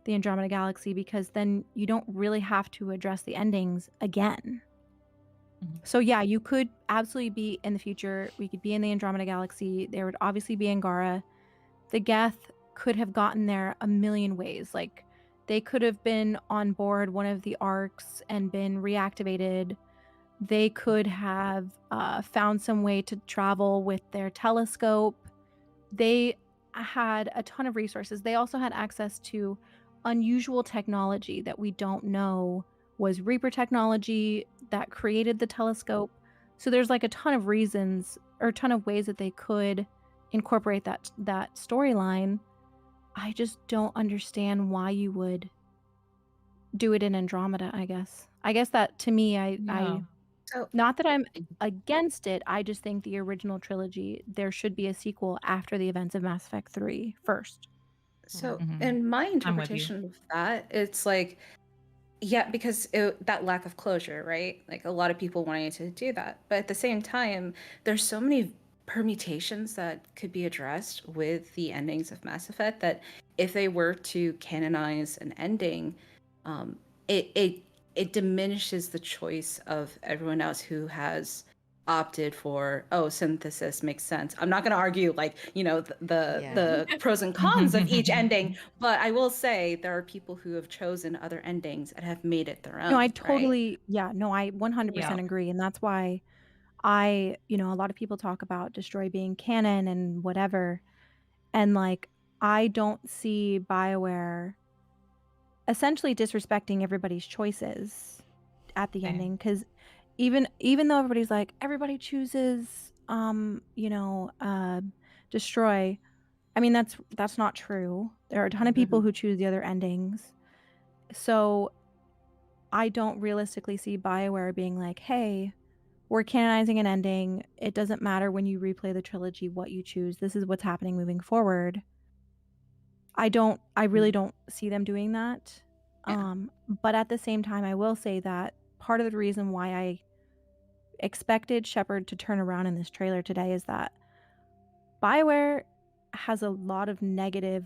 the Andromeda Galaxy, because then you don't really have to address the endings again. Mhm. So yeah, you could absolutely be in the future. We could be in the Andromeda Galaxy. There would obviously be Angara. The Geth could have gotten there a million ways. Like they could have been on board one of the arcs and been reactivated. They could have found some way to travel with their telescope. They had a ton of resources. They also had access to unusual technology that we don't know was Reaper technology that created the telescope. So there's like a ton of reasons or a ton of ways that they could incorporate that storyline. I just don't understand why you would do it in Andromeda, I guess. I guess that to me, Yeah. So not that I'm against it, I just think the original trilogy, there should be a sequel after the events of Mass Effect 3 first. So, Mhm. in my I'm with you. interpretation of that, it's like, yeah, because that lack of closure, right? Like a lot of people wanting to do that. But at the same time, there's so many permutations that could be addressed with the endings of Mass Effect that if they were to canonize an ending, it diminishes the choice of everyone else who has opted for, oh, synthesis makes sense. I'm not going to argue like the pros and cons of each ending, but I will say there are people who have chosen other endings and have made it their own. No, I right? totally, yeah, no, I 100% Yeah. agree. And that's why a lot of people talk about Destroy being canon and whatever. And like, I don't see BioWare essentially disrespecting everybody's choices at the Same. ending, because even though everybody's like, everybody chooses destroy. I mean, that's not true. There are a ton of people who choose the other endings. So I don't realistically see BioWare being like, hey, we're canonizing an ending. It doesn't matter when you replay the trilogy what you choose. This is what's happening moving forward. I really don't see them doing that. Yeah. But at the same time, I will say that part of the reason why I expected Shepard to turn around in this trailer today is that BioWare has a lot of negative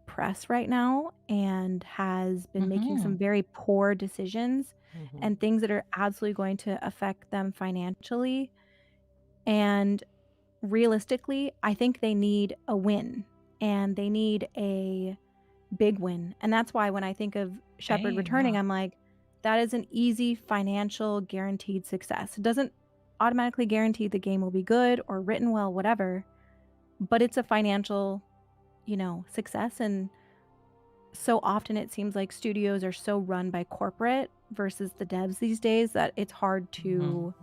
press right now and has been making some very poor decisions and things that are absolutely going to affect them financially. And realistically, I think they need a win, and they need a big win. And that's why when I think of Shepard Same, returning, yeah. I'm like, that is an easy financial guaranteed success. It doesn't automatically guarantee the game will be good or written well, whatever, but it's a financial, success. And so often it seems like studios are so run by corporate versus the devs these days that it's hard to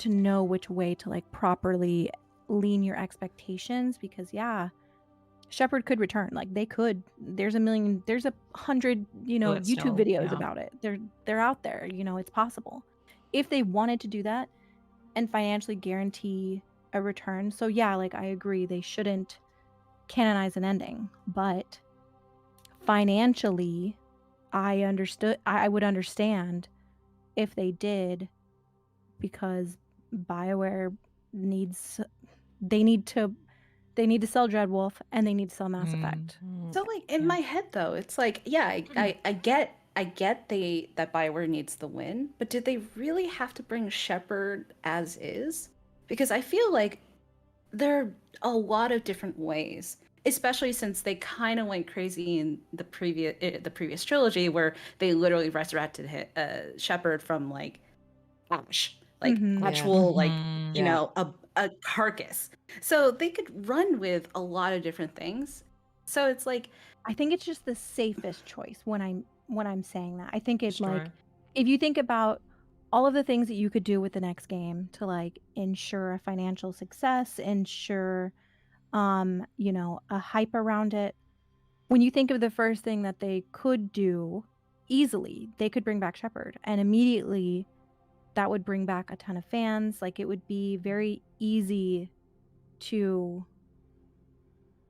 know which way to like properly lean your expectations, because Shepard could return. Like they could. There's 100, Do it YouTube still, videos yeah. about it. They're out there. It's possible if they wanted to do that and financially guarantee a return. So like I agree, they shouldn't canonize an ending, but financially, I would understand if they did, because BioWare needs they need to sell Dreadwolf and they need to sell Mass Effect. So like in Yeah. my head though, it's like, yeah, I get that BioWare needs the win, but did they really have to bring Shepard as is? Because I feel like there are a lot of different ways, especially since they kind of went crazy in the previous trilogy, where they literally resurrected Shepard from like Ashe, like actual like Yeah. a carcass. So they could run with a lot of different things. So it's like, I think it's just the safest choice when I'm saying that. I think it's like, Destroy. if you think about all of the things that you could do with the next game to like ensure a financial success, ensure a hype around it. When you think of the first thing that they could do easily, they could bring back Shepard, and immediately that would bring back a ton of fans. Like it would be very easy to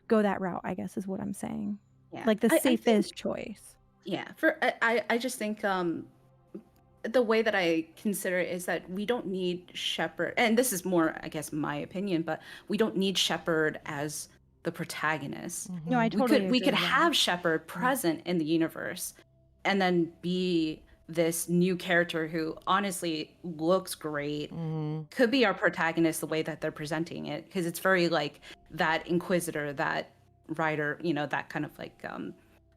go that route, I guess is what I'm saying. yeah, Like the I think, safest choice. yeah, I just think the way that I consider it is that we don't need Shepard, and this is more, I guess, my opinion, but we don't need Shepard as the protagonist. No, I totally agree. We could have Shepard present in the universe and then be this new character who honestly looks great, could be our protagonist the way that they're presenting it, because it's very like that Inquisitor, that Rider, that kind of like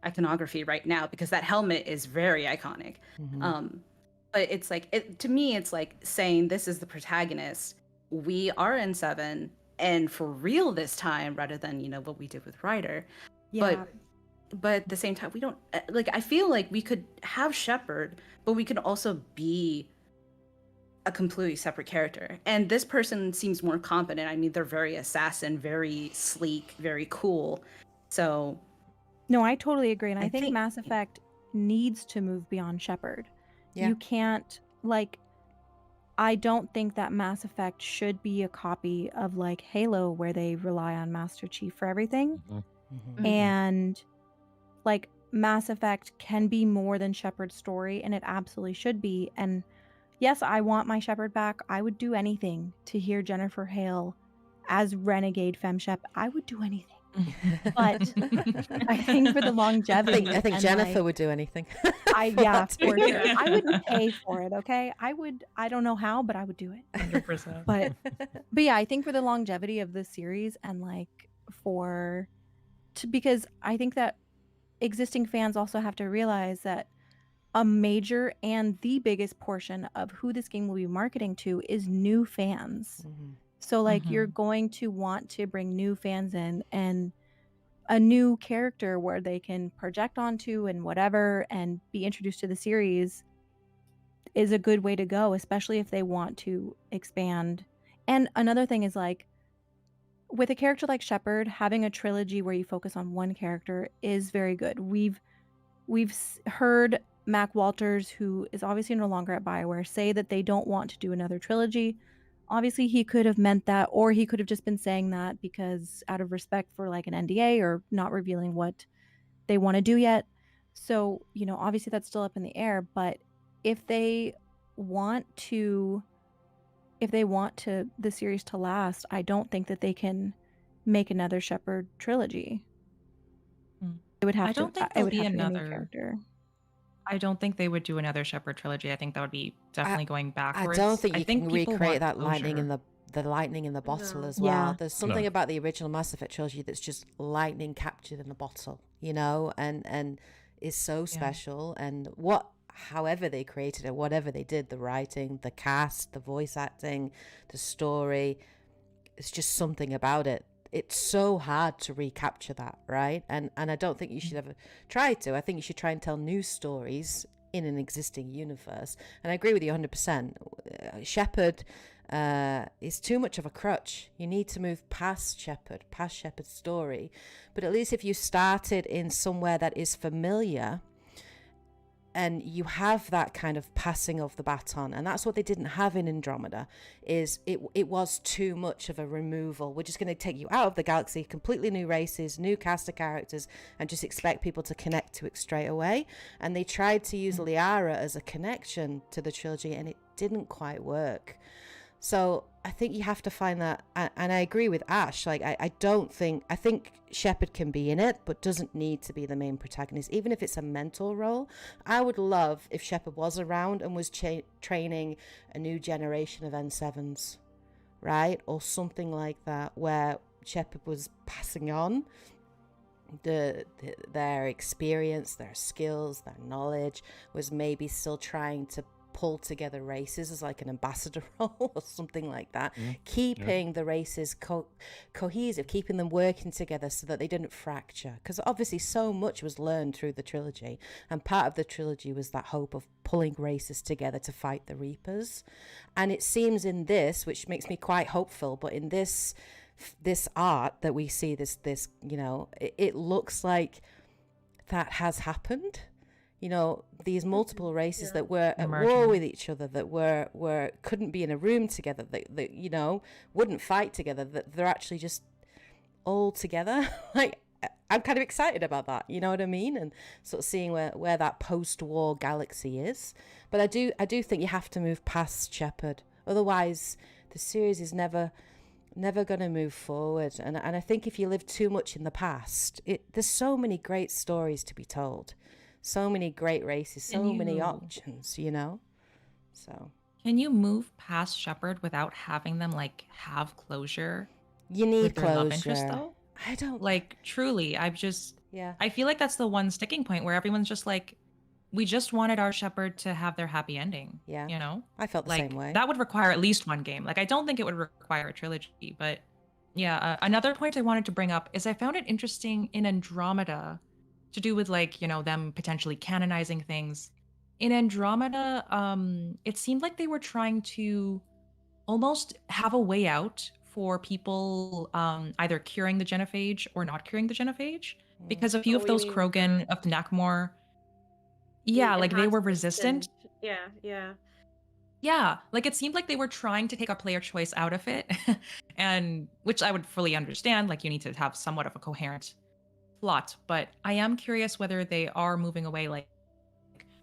iconography right now, because that helmet is very iconic. But it's like, to me, it's like saying this is the protagonist. We are N7, and for real this time, rather than what we did with Ryder. Yeah. But at the same time, we don't like. I feel like we could have Shepard, but we could also be a completely separate character. And this person seems more competent. I mean, they're very assassin, very sleek, very cool. So no, I totally agree, and I I think think- Mass Effect needs to move beyond Shepard. Yeah. You can't I don't think that Mass Effect should be a copy of like Halo, where they rely on Master Chief for everything. And like Mass Effect can be more than Shepard's story, and it absolutely should be. And yes, I want my Shepard back. I would do anything to hear Jennifer Hale as Renegade FemShep. I would do anything. But I think for the longevity, I think and, Jennifer like, would do anything. yeah, for that. sure. I would pay for it. Okay, I don't know how, but I would do it. 100%. But yeah, I think for the longevity of the series, and like because I think that existing fans also have to realize that a major and the biggest portion of who this game will be marketing to is new fans. So like you're going to want to bring new fans in, and a new character where they can project onto and whatever and be introduced to the series is a good way to go, especially if they want to expand. And another thing is like with a character like Shepard, having a trilogy where you focus on one character is very good. We've heard Mac Walters, who is obviously no longer at BioWare, say that they don't want to do another trilogy. Obviously, he could have meant that, or he could have just been saying that because out of respect for like an NDA or not revealing what they want to do yet. So, obviously that's still up in the air, but if they want to the series to last, I don't think that they can make another Shepard trilogy. Hmm. It would have I to don't think it there'll would be have to be a new another. character. I don't think they would do another Shepard trilogy. I think that would be I definitely going I backwards. don't think I you think can people recreate want that lightning in closure. the lightning in the bottle No. as well. Yeah. There's something No. about the original Mass Effect trilogy that's just lightning captured in a bottle, and is so Yeah. special. And however they created it, whatever they did, the writing, the cast, the voice acting, the story, it's just something about it. It's so hard to recapture that, right? And I don't think you should ever try to. I think you should try and tell new stories in an existing universe. And I agree with you 100%. Shepard is too much of a crutch. You need to move past Shepard's story. But at least if you started in somewhere that is familiar, and you have that kind of passing of the baton, and that's what they didn't have in Andromeda. Is it was too much of a removal. We're just going to take you out of the galaxy, completely new races, new cast of characters, and just expect people to connect to it straight away. And they tried to use Liara as a connection to the trilogy, and it didn't quite work. So I think you have to find that, and I agree with Ashe. Like I think Shepard can be in it, but doesn't need to be the main protagonist, even if it's a mentor role. I would love if Shepard was around and was training a new generation of N7s, right, or something like that, where Shepard was passing on their experience, their skills, their knowledge, was maybe still trying to pull together races as like an ambassador role or something like that, keeping the races cohesive, keeping them working together so that they didn't fracture, because obviously so much was learned through the trilogy, and part of the trilogy was that hope of pulling races together to fight the Reapers. And it seems in this, which makes me quite hopeful, but in this art that we see, this it looks like that has happened. These multiple races that were at war with each other, that were couldn't be in a room together, that wouldn't fight together, that they're actually just all together. Like, I'm kind of excited about that, you know what I mean? And sort of seeing where that post-war galaxy is. But I do think you have to move past Shepard, otherwise the series is never going to move forward. And I think if you live too much in the past, there's so many great stories to be told. So many great races, so many options, So Can you move past Shepard without having them like have closure you need with their closure. love interest though? I don't Like truly, I feel like that's the one sticking point where everyone's just like, we just wanted our Shepard to have their happy ending. Yeah. I felt the Like same way. that would require at least one game. Like I don't think it would require a trilogy, but yeah. Another point I wanted to bring up is I found it interesting in Andromeda, to do with like them potentially canonizing things. In Andromeda, it seemed like they were trying to almost have a way out for people either curing the genophage or not curing the genophage, because a few of you those mean Krogan of the Nakmor, like they were resistant. Yeah. Yeah, like it seemed like they were trying to take a player choice out of it, and which I would fully understand. Like you need to have somewhat of a coherent plot, but I am curious whether they are moving away. Like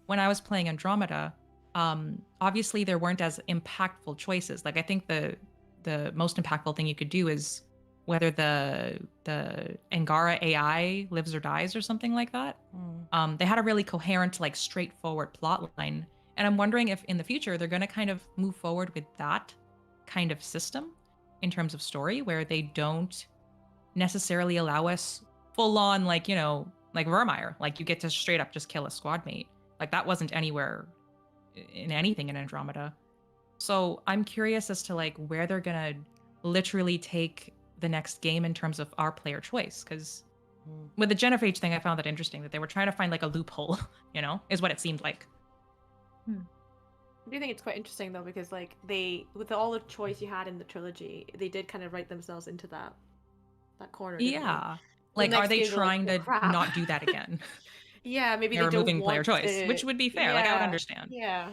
when I was playing Andromeda, obviously there weren't as impactful choices. Like I think the most impactful thing you could do is whether the Angara AI lives or dies or something like that. They had a really coherent, like straightforward plot line, and I'm wondering if in the future they're going to kind of move forward with that kind of system in terms of story, where they don't necessarily allow us full on like Vermeer, like you get to straight up just kill a squad mate. Like that wasn't anywhere in anything in Andromeda. So I'm curious as to like where they're gonna literally take the next game in terms of our player choice, because With the Genophage thing, I found that interesting that they were trying to find like a loophole, is what it seemed like. I do think it's quite interesting though, because like with all the choice you had in the trilogy, they did kind of write themselves into that corner. Didn't Yeah. they? Like, The are next they games are like, trying "Oh, to crap." not do that again? Yeah, maybe They're they don't removing player want choice, to... which would be fair. Like, I would understand. Yeah.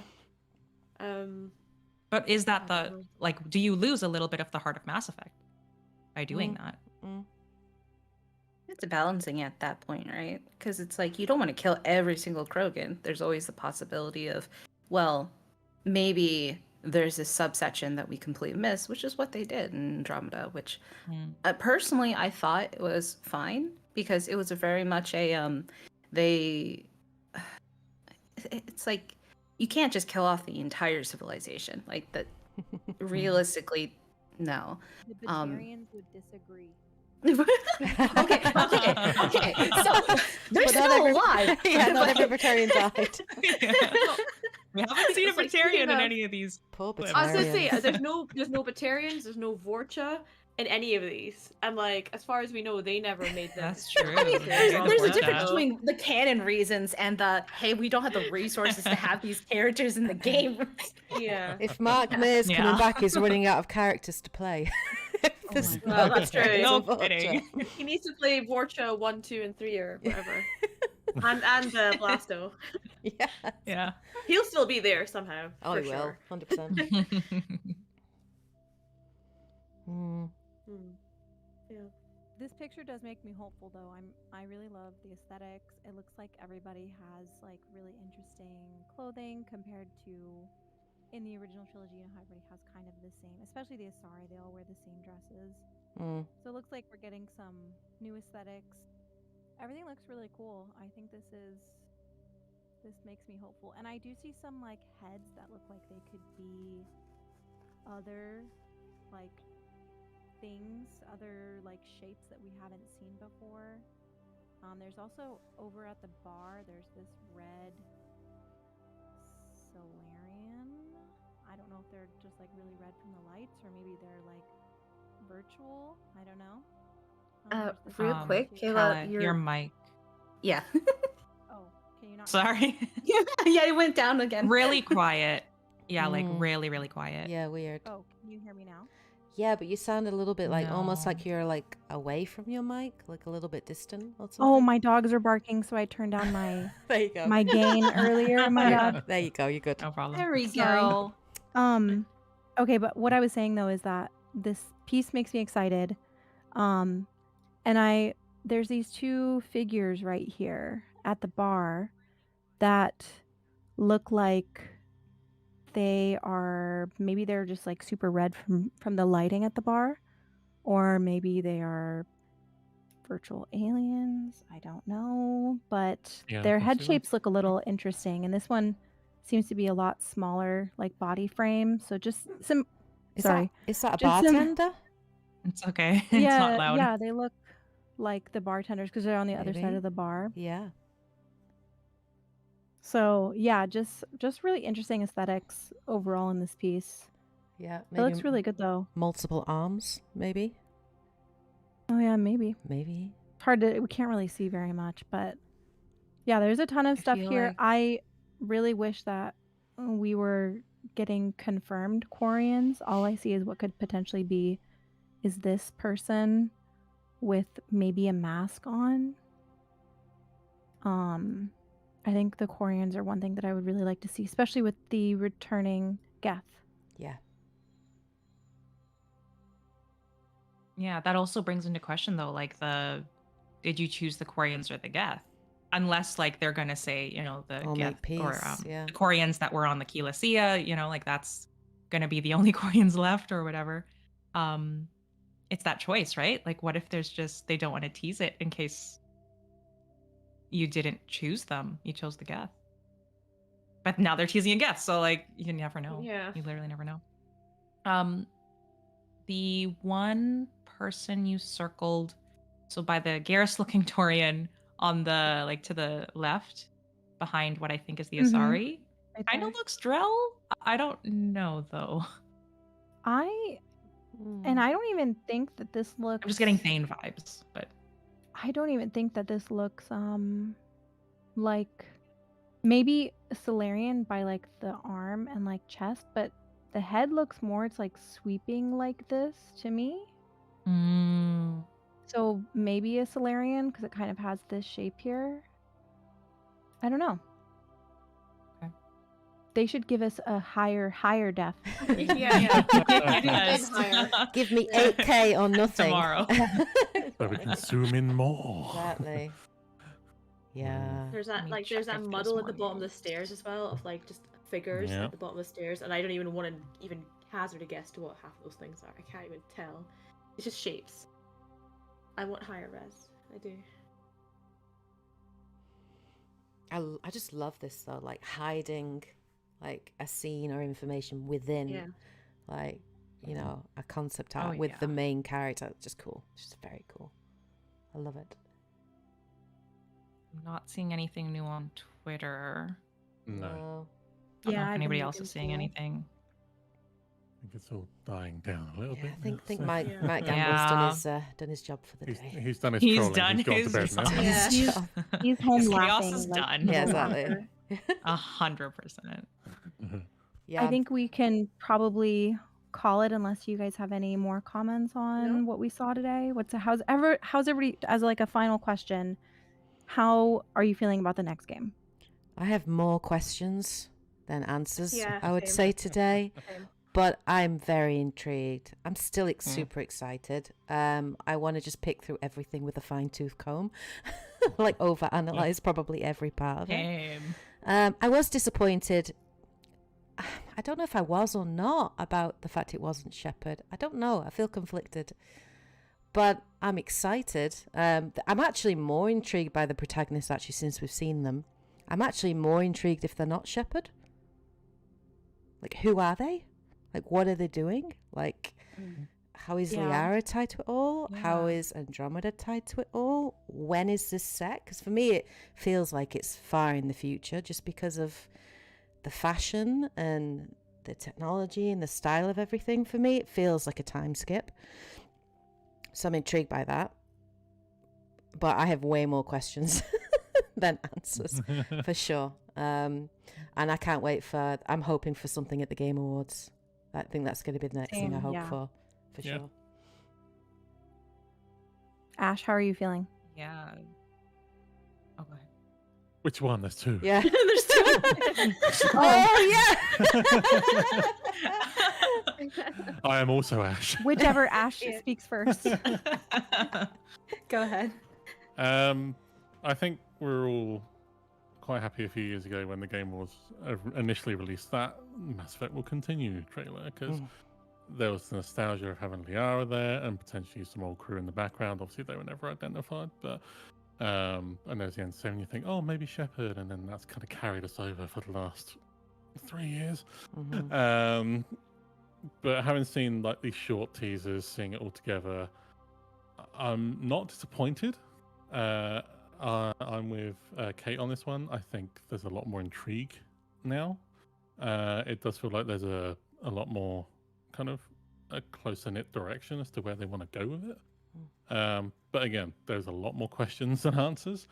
But is that I don't know. like, do you lose a little bit of the heart of Mass Effect by doing that? It's a balancing at that point, right? Because it's like you don't want to kill every single Krogan. There's always the possibility of, well, maybe there's this subsection that we completely miss, which is what they did in Andromeda, which personally I thought it was fine because it was a very much a it's like you can't just kill off the entire civilization like that. Realistically, no. The Batarians would disagree. okay. So they're still alive. Yeah, not every Batarian died. We haven't seen a It's like, Batarian in of- any of these. Poor I was gonna say Batarians. there's no Batarians, there's no Vorcha in any of these, and like as far as we know, they never made them. That's true. I mean, There's there's a Vorcha. difference between the canon reasons and the hey, we don't have the resources to have these characters in the game. Yeah. If Mark Mayer's Yeah. coming back, he's running out of characters to play. There's my no God. That's true. Batarians No or Vorcha. kidding. He needs to play Vorcha 1, 2, and 3 or whatever, and Blasto. Yeah. Yeah. He'll still be there somehow. Oh, for he will. sure. 100%. Mm. Yeah. This picture does make me hopeful though. I really love the aesthetics. It looks like everybody has like really interesting clothing compared to in the original trilogy, how everybody has kind of the same, especially the Asari, they all wear the same dresses. Mm. So it looks like we're getting some new aesthetics. Everything looks really cool. I think this makes me hopeful. And I do see some like heads that look like they could be other like things, other like shapes that we haven't seen before. There's also over at the bar, there's this red Solarian. I don't know if they're just like really red from the lights or maybe they're like virtual. I don't know. There's this Real one quick, too. Kayla, your mic. Yeah. Oh, can you not? Sorry. Yeah, it went down again. Really quiet. Yeah, like Mm. really, really quiet. Yeah, weird. Oh, can you hear me now? Yeah, but you sound a little bit like almost No. like you're like away from your mic, like a little bit distant or something. Oh, my dogs are barking, so I turned down my There you go. my gain earlier. My God. There you go. You're good. No problem. There we Sorry. go. Okay, but what I was saying though is that this piece makes me excited. And there's these two figures right here at the bar that look like maybe they're just like super red from the lighting at the bar, or maybe they are virtual aliens. I don't know, but Yeah, their I can head see that. shapes look a little interesting, and this one seems to be a lot smaller, like body frame. So just some. Sorry. Is that a Just some- bartender? It's okay. It's Yeah, not loud. yeah, they look like the bartenders because they're on the other side Maybe. of the bar. Yeah. So yeah, just really interesting aesthetics overall in this piece. Yeah. It looks really good though. multiple arms, maybe. Oh yeah, maybe. Maybe. It's hard to, we can't really see very much, but yeah, there's a ton of I stuff feel here. like- I really wish that we were getting confirmed Quarians. All I see is what could potentially be is this person with maybe a mask on. I think the Quarians are one thing that I would really like to see, especially with the returning Geth. Yeah. Yeah, that also brings into question though, like did you choose the Quarians or the Geth? Unless like they're gonna say, the Or Geth make or peace, yeah. the Quarians that were on the Keylethia, like that's gonna be the only Quarians left or whatever. It's that choice, right? Like what if they don't want to tease it in case you didn't choose them, you chose the Geth. But now they're teasing a Geth, so like you never know. Yeah. You literally never know. The one person you circled, so by the Garrus looking Torian on the like to the left, behind what I think is the Mhm. Asari, Right kind there. of looks Drell. I don't know though. I Mm. and I don't even think that this looks. I'm just getting Thane vibes, but I don't even think that this looks like maybe Solarian by like the arm and like chest, but the head looks more, it's like sweeping like this to me. Mm. So maybe a Solarian because it kind of has this shape here. I don't know. Okay. They should give us a higher def. Yeah. Yes. Higher. Give me Yeah. 8K or nothing. Tomorrow. So we can zoom in more. Exactly. Yeah. There's Let that me like check there's that if muddle there's at the more bottom of the notes. stairs as well of like just figures Yeah. at the bottom of the stairs, and I don't even want to even hazard a guess to what half of those things are. I can't even tell. It's just shapes. I want higher res. I do. I just love this though, like hiding like a scene or information within Yeah. like, you know, a concept Oh, art with the yeah. main character. It's just cool. It's just very cool. I love it. I'm not seeing anything new on Twitter. No, Don't know Yeah, if I've anybody been else is looking seeing too. anything. I think it's all dying down a little Yeah, bit. I think now, so- Mike Yeah. Mike Gamble's Yeah. done his job for the He's, day. he's done his He's trolling. done He's gone to his bed now. job. Yeah. He's- Job. He's home His laughing. chaos is like, done. Yeah, no exactly. longer. 100%. Yeah. I think we can probably call it unless you guys have any more comments on No. what we saw today. How's everybody, as like a final question, how are you feeling about the next game? I have more questions than answers, Yeah, I would same. say today. Same. But I'm very intrigued. I'm still Mm. super excited. I want to just pick through everything with a fine-tooth comb, like overanalyze probably every part of it. Same. I was disappointed. I don't know if I was or not about the fact it wasn't Shepard. I don't know. I feel conflicted. But I'm excited. I'm actually more intrigued by the protagonists, actually, since we've seen them. I'm actually more intrigued if they're not Shepard. Like, who are they? Like, what are they doing? Like, how is Yeah. Liara tied to it all? How Yeah. is Andromeda tied to it all? When is this set? Because for me, it feels like it's far in the future just because of the fashion and the technology and the style of everything. For me, it feels like a time skip. So I'm intrigued by that. But I have way more questions than answers, for sure. And I can't wait for, I'm hoping for something at the Game Awards. I think that's going to be the next thing I Same, hope yeah. for Yeah. sure. Ash, how are you feeling? Yeah. Oh, go ahead. Which one? There's two. Yeah. There's two. Oh, I am also Ash. Whichever Ash Yeah. speaks first. Go ahead. I think we're all quite happy a few years ago when the game was initially released that Mass Effect will continue trailer because there was the nostalgia of having Liara there and potentially some old crew in the background. Obviously, they were never identified, but and there's the N7. You think, oh, maybe Shepard, and then that's kind of carried us over for the last 3 years. Mhm. But having seen like these short teasers, seeing it all together, I'm not disappointed. I'm with Kate on this one. I think there's a lot more intrigue now. It does feel like there's a lot more kind of a closer knit direction as to where they want to go with it. But again, there's a lot more questions than answers.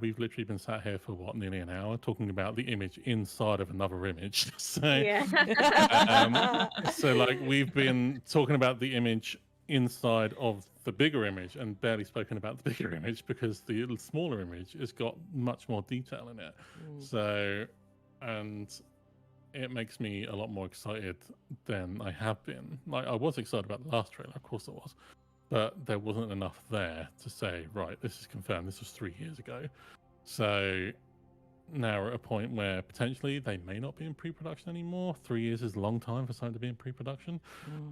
We've literally been sat here for nearly an hour talking about the image inside of another image. So, Yeah. so like we've been talking about the image inside of the bigger image and barely spoken about the bigger image because the smaller image has got much more detail in it. So, and it makes me a lot more excited than I have been. Like I was excited about the last trailer, of course I was, but there wasn't enough there to say, right, this is confirmed. This was 3 years ago. So now we're at a point where potentially they may not be in pre-production anymore. 3 years is a long time for something to be in pre-production.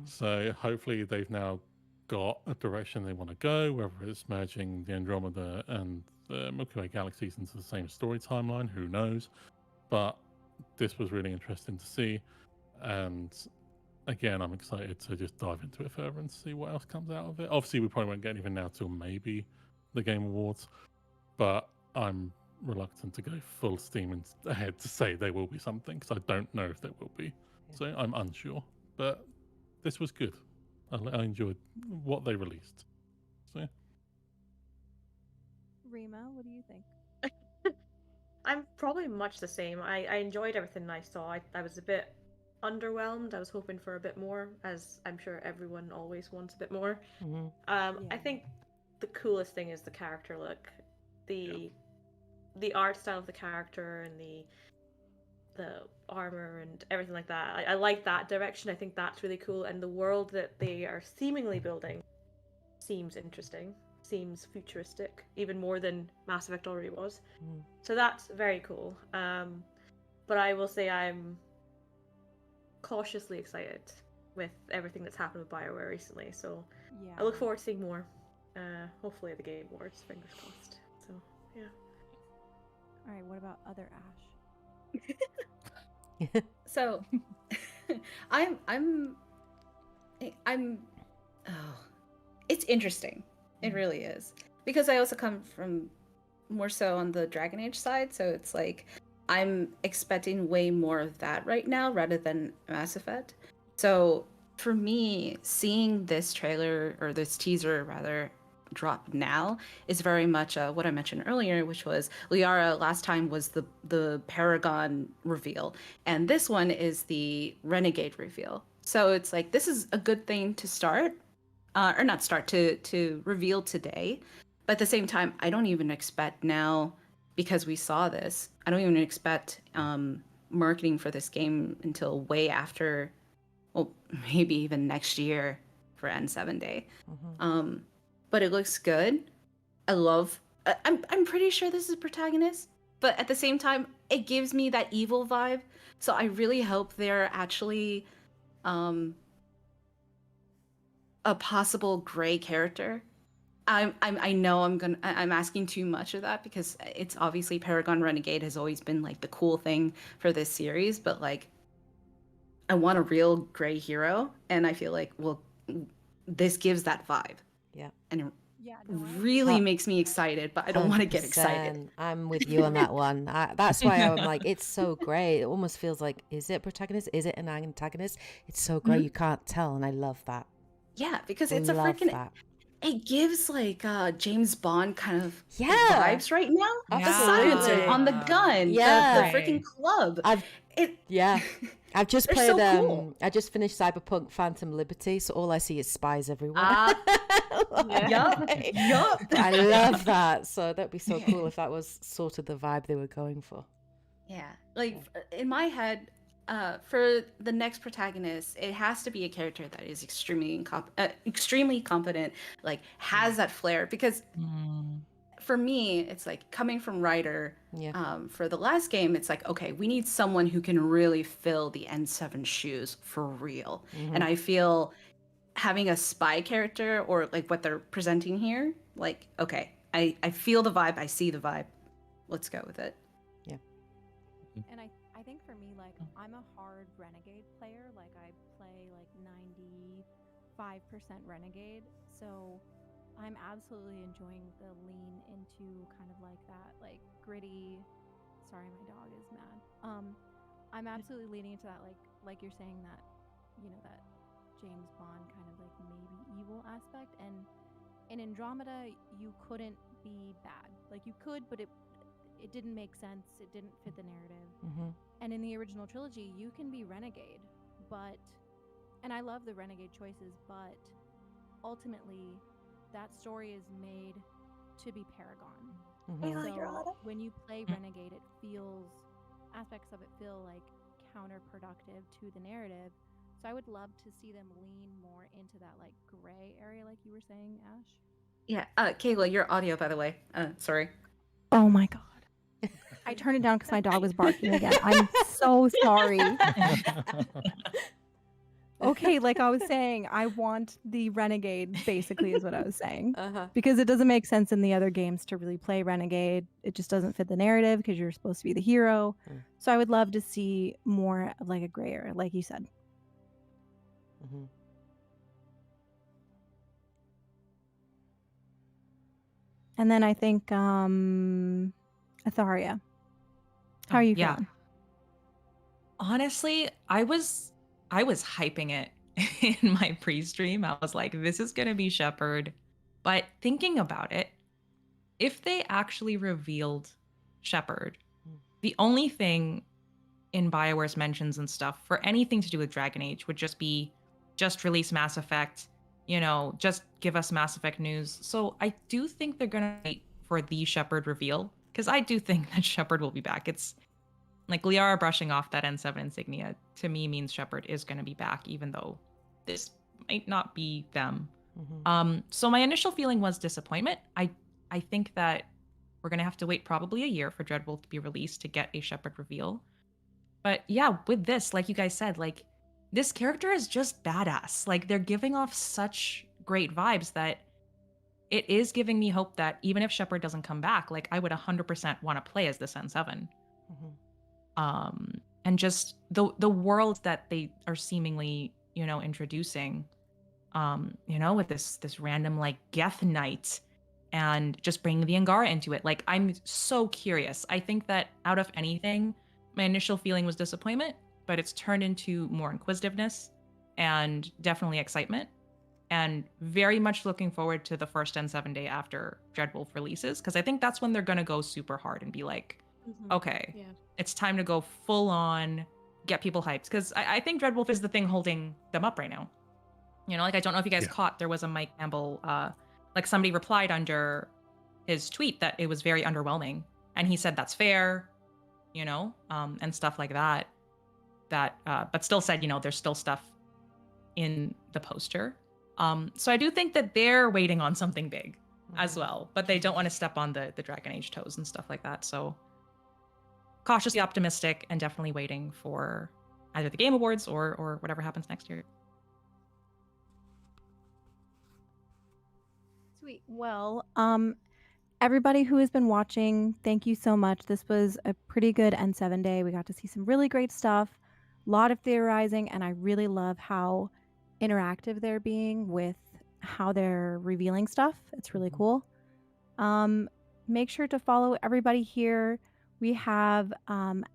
So hopefully they've now got a direction they want to go, whether it's merging the Andromeda and the Milky Way galaxies into the same story timeline, who knows. But this was really interesting to see. And again, I'm excited to just dive into it further and see what else comes out of it. Obviously, we probably won't get anything now till maybe the Game Awards, but I'm reluctant to go full steam ahead to say there will be something because I don't know if there will be. So I'm unsure. But this was good. I enjoyed what they released. So Rima, what do you think? I'm probably much the same. I enjoyed everything I saw. I was a bit underwhelmed. I was hoping for a bit more, as I'm sure everyone always wants a bit more. Mm-hmm. I Yeah. think the coolest thing is the character look, the art style of the character, and the armor and everything like that. I like that direction. I think that's really cool, and the world that they are seemingly building seems interesting, seems futuristic, even more than Mass Effect already was. Mm. So that's very cool. But I will say I'm cautiously excited with everything that's happened with BioWare recently. So Yeah. I look forward to seeing more. Hopefully the Game Awards, fingers crossed. So yeah. All right, what about other Ash? So I'm oh, it's interesting. It really is. Because I also come from more so on the Dragon Age side, so it's like I'm expecting way more of that right now rather than Mass Effect. So for me, seeing this trailer or this teaser rather drop now is very much what I mentioned earlier, which was Liara last time was the Paragon reveal, and this one is the Renegade reveal. So it's like this is a good thing to start, or not start to reveal today. But at the same time, I don't even expect now, because we saw this. I don't even expect marketing for this game until way after, well, maybe even next year for N7Day. Mm-hmm. But it looks good. I love. I'm pretty sure this is Protagonist, but at the same time, it gives me that evil vibe. So I really hope they're actually a possible gray character. I know I'm asking too much of that because it's obviously Paragon Renegade has always been like the cool thing for this series, but like I want a real gray hero, and I feel like this gives that vibe. Yeah. And it Yeah, no, I really Huh. makes me excited, but I don't want to get excited. 100%. I'm with you on that one. That's why I'm like, it's so great. It almost feels like, is it a protagonist? Is it an antagonist? It's so great. Mhm. You can't tell, and I love that. Yeah, because it's a Love freaking that. it gives like James Bond kind of Yeah, vibes right now. The absolutely. silencer on the gun, Yeah. the freaking club. I've It yeah. I've just they're played so cool. I just finished Cyberpunk Phantom Liberty, so all I see is spies everywhere. Yup, yup. I love that. So that'd be so cool if that was sort of the vibe they were going for. Yeah, like in my head, for the next protagonist, it has to be a character that is extremely competent, like has that flair. Because for me, it's like coming from writer. Yeah. For the last game, it's like, okay, we need someone who can really fill the N7 shoes for real. Mhm. And I feel having a spy character or like what they're presenting here, like, okay, I feel the vibe, I see the vibe. Let's go with it. And I think for me, like, I'm a hard Renegade player. Like, I play like 95% Renegade. So I'm absolutely enjoying the lean into kind of like that, like, gritty. Sorry, my dog is mad. I'm absolutely leaning into that, like you're saying that, that James Bond kind of like maybe evil aspect. And in Andromeda, you couldn't be bad. Like, you could, but it didn't make sense. It didn't fit the narrative. Mm-hmm. And in the original trilogy, you can be Renegade, and I love the Renegade choices, but ultimately, that story is made to be Paragon. Mm-hmm. So when you play Renegade, aspects of it feel like counterproductive to the narrative. So I would love to see them lean more into that like gray area, like you were saying, Ash. Yeah, Kayla, your audio, by the way. Sorry. Oh my god. I turned it down because my dog was barking again. I'm so sorry. Okay, like I was saying, I want the Renegade, basically, is what I was saying. Because it doesn't make sense in the other games to really play Renegade. It just doesn't fit the narrative because you're supposed to be the hero. So I would love to see more of like a gray area, like you said. Mm-hmm. And then I think Atharia. How are you feeling? Honestly, I was hyping it in my pre-stream. I was like, this is gonna be Shepard. But thinking about it, if they actually revealed Shepard, the only thing in BioWare's mentions and stuff for anything to do with Dragon Age would just be just release Mass Effect, just give us Mass Effect news. So I do think they're going to wait for the Shepard reveal, because I do think that Shepard will be back. It's like Liara brushing off that N7 insignia to me means Shepard is going to be back, even though this might not be them. So my initial feeling was disappointment. I think that we're going to have to wait probably a year for Dreadwolf to be released to get a Shepard reveal. But yeah, with this, like you guys said, like this character is just badass. Like they're giving off such great vibes that it is giving me hope that even if Shepard doesn't come back, like I would 100% want to play as this N7. And just the world that they are seemingly, introducing, with this random like Geth Knight, and just bringing the Angara into it. Like I'm so curious. I think that out of anything, my initial feeling was disappointment, but it's turned into more inquisitiveness and definitely excitement. And very much looking forward to the first N7Day after Dreadwolf releases, because I think that's when they're going to go super hard and be like, okay, it's time to go full on, get people hyped. Because I think Dreadwolf is the thing holding them up right now. Like I don't know if you guys caught, there was a Mike Campbell, like somebody replied under his tweet that it was very underwhelming. And he said that's fair, and stuff like that. But still said, there's still stuff in the poster. So I do think that they're waiting on something big as well, but they don't want to step on the Dragon Age toes and stuff like that. So cautiously optimistic and definitely waiting for either the Game Awards or whatever happens next year. Sweet. Well, everybody who has been watching, thank you so much. This was a pretty good N7Day. We got to see some really great stuff, a lot of theorizing, and I really love how interactive they're being with how they're revealing stuff. It's really cool. Make sure to follow everybody here. We have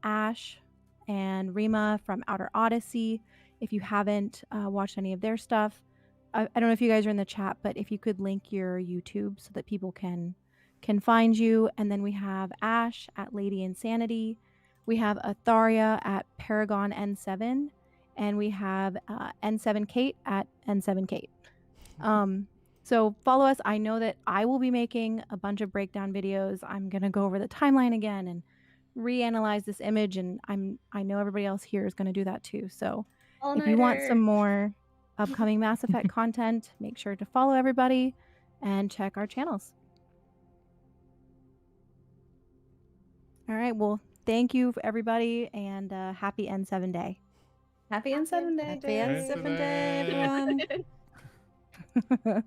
Ashe and Rima from Outer Odyssey. If you haven't watched any of their stuff, I don't know if you guys are in the chat, but if you could link your YouTube so that people can find you. And then we have Ashe at Lady Insanity. We have Atharia at Paragon N7. And we have N7 Kate at N7 Kate. So follow us. I know that I will be making a bunch of breakdown videos. I'm going to go over the timeline again and reanalyze this image. And I know everybody else here is going to do that too. So if you want some more upcoming Mass Effect content, make sure to follow everybody and check our channels. All right. Well, thank you everybody, and happy N7 Day. Happy N7 Day. Happy N7 Day, everyone.